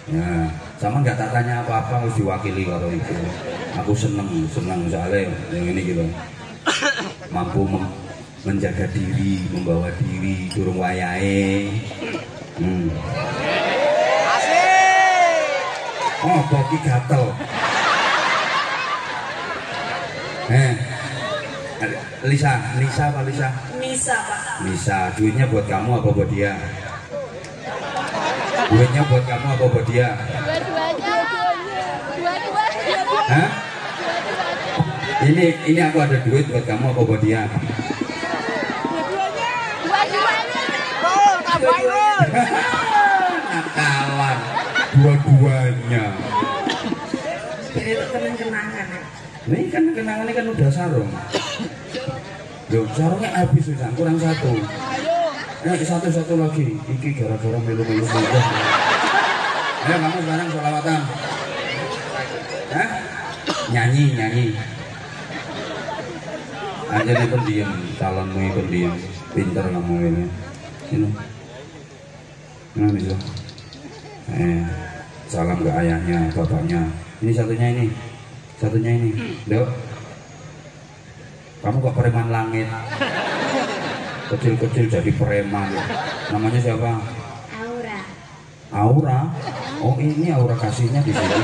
ya, sama nggak tak tanya apa-apa harus diwakili kalau itu. Aku seneng soalnya yang ini gitu. Mampu menjaga diri, membawa diri, durung wayahe. Oh, boki gatel. Lisa apa Lisa? Nisa Pak. Lisa, duitnya buat kamu apa buat dia? Duitnya buat kamu apa buat dia? Dua-duanya. Hah? Ini aku ada duit buat kamu apa buat dia? Nakalan. Dua-duanya. Itu kenang-kenangan. Ini kan kenangannya kan udah sarung. Loh, sarungnya habis Susan, kurang 1. Satu lagi. Iki gara-gara melu-melu saja. Ayo kamu sekarang sholawatan. Hah? Nyanyi. Aja nih pendiam, calonmu pendiam, pintar kamu ini. Ini. Nah bisa. Salam ke ayahnya, bapaknya. Ini satunya ini. Dok. Kamu kok preman langit? Kecil-kecil jadi preman. Namanya siapa? Aura. Oh ini aura kasihnya di sini.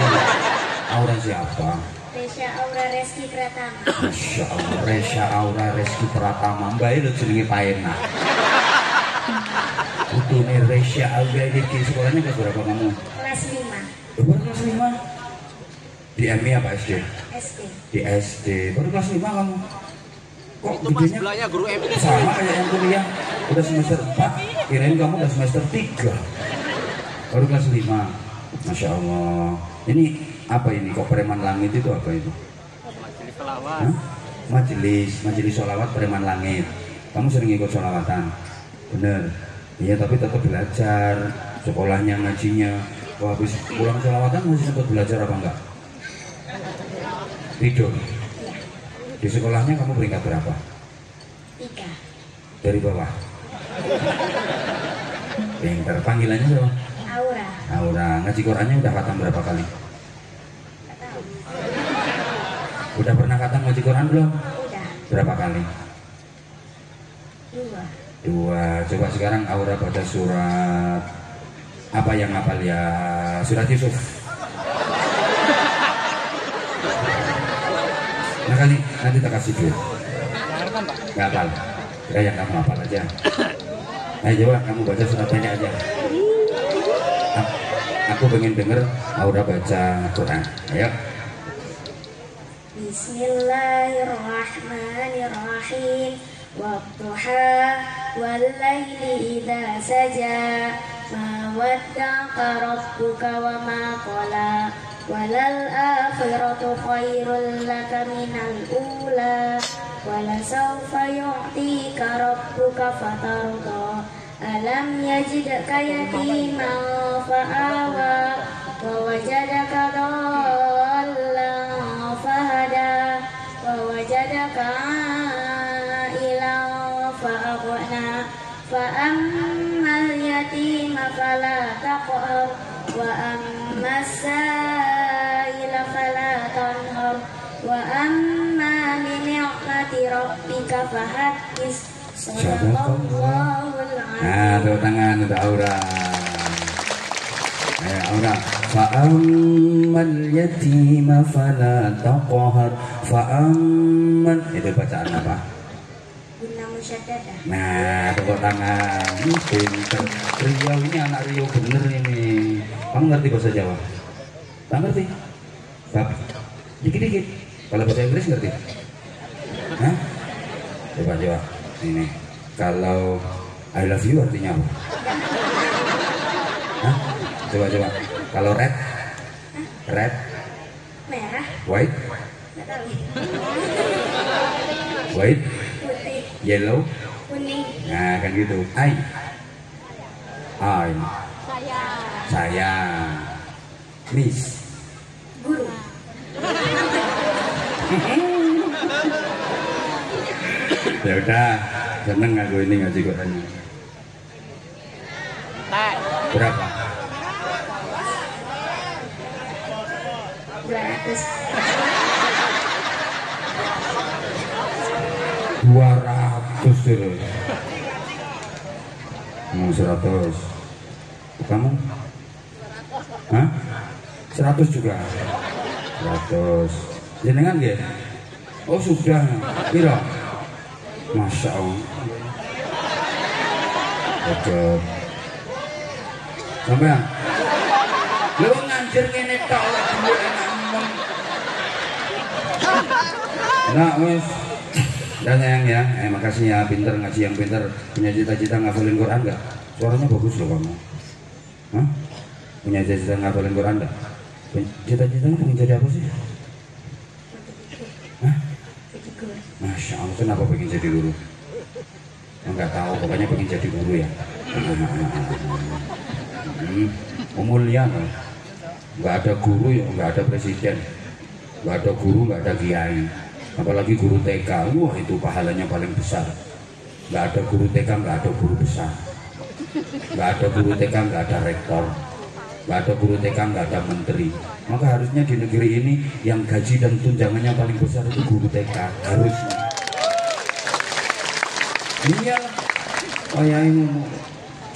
Aura siapa? Resya Aura Reski Pratama. Masya Allah, Resya Aura Reski Pratama. Mbak itu jenenge paena. Utune Resya Aura ini sekolahnya kelas berapa kamu? Kelas 5. Baru kelas 5. Di MI apa SD? SD. Di SD. Baru kelas 5 kamu. Kok Itu pas gedenya sebelahnya guru MP. sama kayak yang kuliah? Udah semester 4, kirain kamu udah semester 3. Baru kelas 5. Masya Allah. Ini apa ini? Kok preman langit itu apa itu? Majelis selawat. Hah? Majelis sholawat preman langit. Kamu sering ikut sholawatan? Bener. Iya tapi tetap belajar. Sekolahnya, ngajinya. Wah, habis pulang sholawatan masih sempat belajar apa enggak? Tidur. Di sekolahnya kamu peringkat berapa? 3. Dari bawah. Pinter. Panggilannya siapa? Aura. Aura. Ngaji Qurannya udah khatam berapa kali? Nggak tahu. Udah pernah khatam ngaji Quran belum? Udah. Berapa kali? 2. 2. Coba sekarang Aura baca surat apa yang hafal ya? Surat Yusuf. Nah kali nanti tak kasih duit. Gak hafal. Ya yang kamu hafal aja. Ayo coba kamu baca surat pendek aja. Aku pengen denger Aura baca Quran. Ayo. Bismillahirrahmanirrahim. Wadduha wallaili idza saja. Ma wadda'aka rabbuka wa ma qala. Walal akhiratu khairul laka minal ula. Walasawfa yu'tika rabbuka fatarda. Alam yajidka yatiman fa'awa. Wa wajadaka dhallan fahada. Wa wajadaka a'ilan fa'aghna. Fa'ammal yatima fala taqhar. Wa ammas sa'ila fala tanhar. Wa amma bi ni'mati rabbika fahaddits. Shadaqallahul Nah, tepuk tangan untuk Aura. Ayo Aura. Fa'ammal yatima fala taqhar. Fa'ammal itu bacaan apa? Guna musyaddadah. Nah, tepuk tangan. Pinter. Riau ini anak Riau bener ini. Kamu ngerti bahasa Jawa? Tak ngerti? Bab. Dikit-dikit. Kalau bahasa Inggris ngerti? Hah? Coba. Ini. Kalau I love you artinya apa? Hah? Coba. Kalau red? Merah. White? Nggak tahu. White? Putih. Yellow? Kuning. Nah, kan gitu. I. Saya. Miss. Guru. Ya udah, seneng aku ini ngaji Qurannya. Berapa? 200. 200 terus. 100. Kamu? Hah? 100 juga. 100. Jenengan nggih? Oh sudah. Piro? Masya Allah. Cocok. Sampai lu ngajar ngene tok ora duwe enak ngomong. Nah, wes. Dan sayang ya, makasih ya, pinter ngaji yang pinter, punya cita-cita ngafalin Quran enggak? Suaranya bagus loh kamu. Hah? Punya cita-cita ngafalin Quran enggak? Cita-citanya pengen jadi apa sih? Hah? Masya Allah, kenapa pengen jadi guru? Enggak tahu, pokoknya pengen jadi guru ya. Mulia kan? Enggak ada guru ya, enggak ada presiden, enggak ada guru, enggak ada kiai, apalagi guru TK. Wah, itu pahalanya paling besar. Enggak ada guru TK, enggak ada guru besar, enggak ada guru TK, enggak ada rektor, enggak ada guru TK, enggak ada menteri. Maka harusnya di negeri ini yang gaji dan tunjangannya paling besar itu guru TK, harusnya. Iya, kayak ini.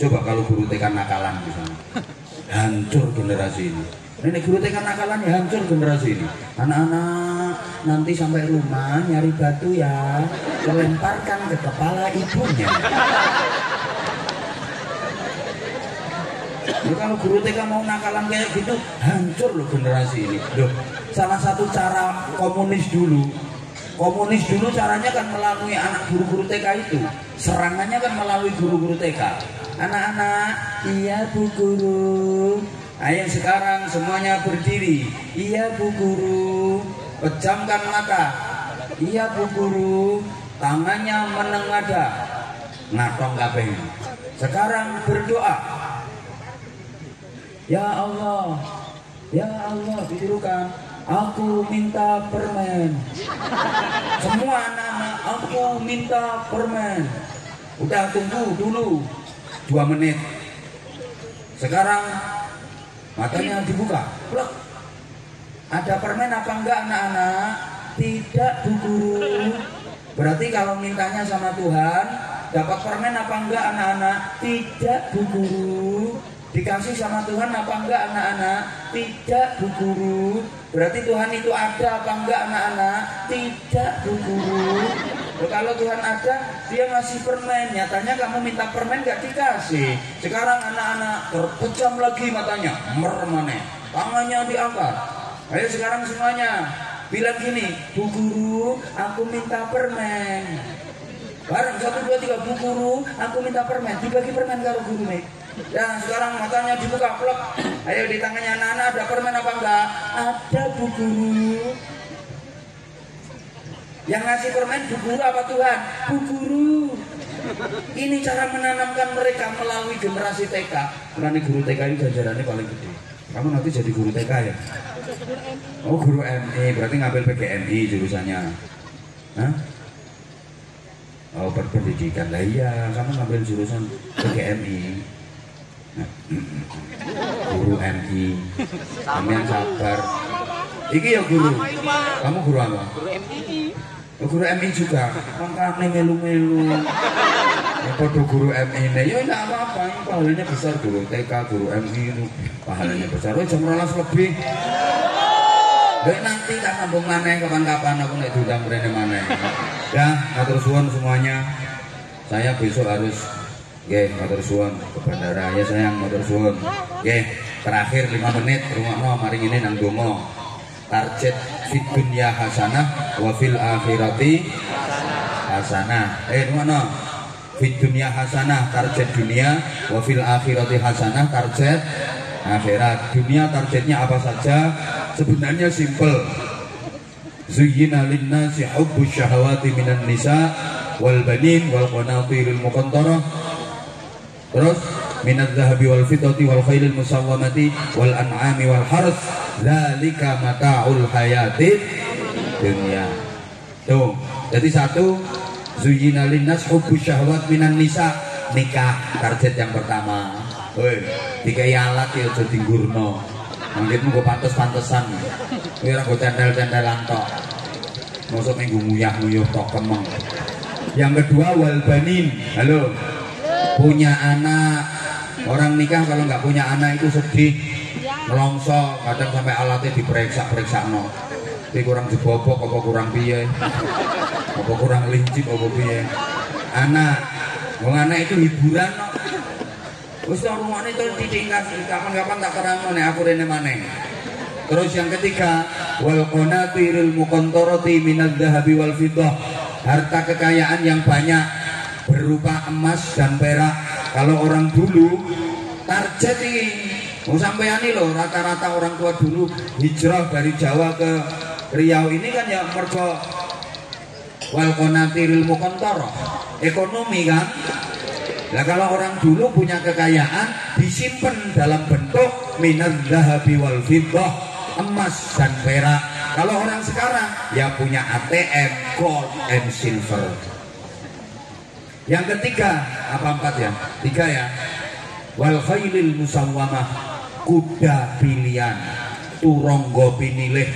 Coba kalau guru TK nakalan misalnya, hancur generasi ini. Nenek guru TK nakalan ya hancur generasi ini. Anak-anak nanti sampai rumah nyari batu ya, lemparkan ke kepala ibunya. Ya, kalau guru TK mau nakalan kayak gitu, hancur loh generasi ini. Loh, salah satu cara komunis dulu caranya kan melalui anak guru-guru TK itu. Serangannya kan melalui guru-guru TK. Anak-anak, iya Bu Guru. Ayo sekarang semuanya berdiri. Iya Bu Guru. Pejamkan mata. Iya Bu Guru. Tangannya menengadah. Ngatong kabeh. Sekarang berdoa. Ya Allah, ya Allah, ditirukan. Aku minta permen. Semua anak-anak, aku minta permen. Udah tunggu dulu 2 menit. Sekarang matanya dibuka. Plok. Ada permen apa enggak anak-anak? Tidak Bu Guru. Berarti kalau mintanya sama Tuhan, dapat permen apa enggak anak-anak? Tidak Bu Guru. Dikasih sama Tuhan apa enggak anak-anak? Tidak Bu Guru. Berarti Tuhan itu ada apa enggak anak-anak? Tidak Bu Guru. Kalau Tuhan ada, dia ngasih permen. Nyatanya kamu minta permen enggak dikasih. Sekarang anak-anak terpejam lagi matanya, meremane, tangannya diangkat. Ayo sekarang semuanya bilang gini, Bu Guru, aku minta permen. Bareng 1, 2, 3, Bu Guru, aku minta permen. Dibagi permen karo guru nih. Dan sekarang matanya dibuka, plok. Ayo di tangannya anak-anak ada permen apa enggak? Ada Bu Guru. Yang ngasih permen Bu Guru apa Tuhan? Bu Guru. Ini cara menanamkan mereka melalui generasi TK. Karena guru TK ini jajarannya paling gede. Kamu nanti jadi guru TK ya? Oh, guru MI, berarti ngambil PGMI jurusannya. Hah? Oh, berpendidikan. Lah iya, kamu ngambil jurusan PGMI. Guru MI. Kamu yang sabar. Iki ya guru. Kamu guru apa? Guru MI. Oh, guru MI juga. Makanya melu-melu. Ya podo guru MI ini. Ya enggak apa-apa. Pahalanya besar guru TK, guru MI itu. Pahalanya besar. Oh, jam 12 lebih. Nanti tak sambung maneh kapan-kapan aku nek diundang mrene maneh. Ya, matur suwun semuanya. Saya besok harus matur suwun ke bandara ya sayang, matur suwun. Terakhir 5 menit rungokno mari ngene nang donga. Target fid dunya hasanah wa fil akhirati hasanah. Rungokno. Fid dunya hasanah target dunia, wa fil akhirati hasanah target akhirat. Dunia targetnya apa saja? Sebenarnya simple. Zuyyina lin-nasi hubbus syahawati minan nisa wal banin wal qanatiril muqantarah. Terus minadz zahabi wal fiddati wal khailil musawwamati wal an'ami wal harth. Dzalika mata'ul hayatid dunya. Tuh, jadi satu, zuyyina lin-nas hubbus syahawat minan nisa, nikah target yang pertama. Woi, dikai alat ya aja dinggurno. Anggitmu gue pantes-pantesan. Ora gue cendel-cendelan tok. Mosok minggu nguyah-nguyuh tok kemeng. Yang kedua wal banin. Halo. Punya anak. Orang nikah kalau nggak punya anak itu sedih. Melongso, kadang sampai alatnya diperiksa-periksa no. Tapi kurang dibobok apa kurang piye? Apa kurang lincip apa piye? Anak. Wong anak itu hiburan no. Wis rumane terus ditingkas kapan-kapan tak keramo nek aku rene maneh. Terus yang ketiga, wal qanatiril muqantarati minadz dzahabi wal fiddah. Harta kekayaan yang banyak berupa emas dan perak. Kalau orang dulu target ini mau sampean ini loh, rata-rata orang tua dulu hijrah dari Jawa ke Riau ini kan ya mergo wal qanatiril muqantarah, ekonomi kan. Nah kalau orang dulu punya kekayaan disimpan dalam bentuk minaz zahabi wal fiddah, emas dan perak. Kalau orang sekarang ya punya ATM, gold and silver. Yang ketiga, apa empat ya? Tiga ya. Wal khailil musawwamah, kuda pilihan, turonggo pinilih.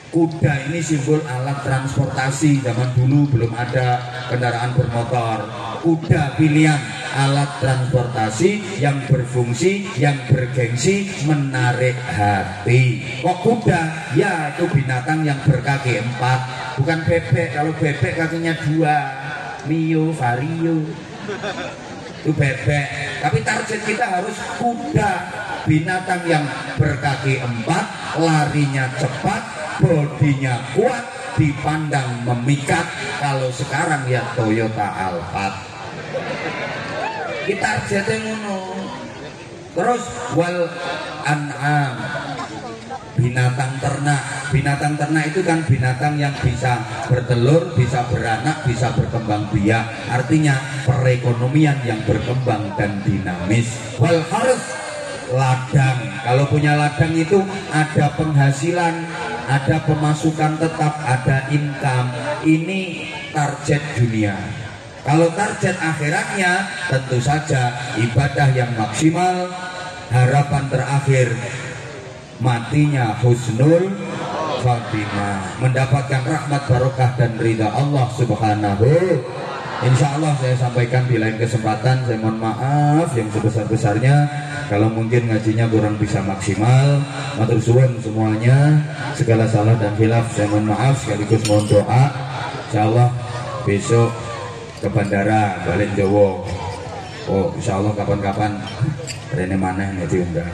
Kuda ini simbol alat transportasi, zaman dulu belum ada kendaraan bermotor. Kuda pilihan, alat transportasi yang berfungsi, yang bergengsi, menarik hati. Kok kuda? Ya itu binatang yang berkaki empat, bukan bebek. Kalau bebek kakinya dua, Mio, Vario, itu bebek. Tapi target kita harus kuda, binatang yang berkaki empat, larinya cepat, bodinya kuat, dipandang memikat. Kalau sekarang ya Toyota Alphard. Kita targetnya ngono. Terus wal an'am, binatang ternak. Binatang ternak itu kan binatang yang bisa bertelur, bisa beranak, bisa berkembang biak. Artinya perekonomian yang berkembang dan dinamis. Wal harus, ladang. Kalau punya ladang itu ada penghasilan, ada pemasukan tetap, ada income. Ini target dunia. Kalau target akhiratnya tentu saja ibadah yang maksimal, harapan terakhir matinya husnul khatimah, mendapatkan rahmat barokah dan ridha Allah Subhanahu. Insya Allah saya sampaikan di lain kesempatan. Saya mohon maaf yang sebesar-besarnya kalau mungkin ngajinya kurang bisa maksimal. Matur suwun semuanya, segala salah dan khilaf saya mohon maaf, sekaligus mohon doa. Insya Allah besok ke bandara balik Jawa. Oh insya Allah kapan-kapan Rene mana yang diundang.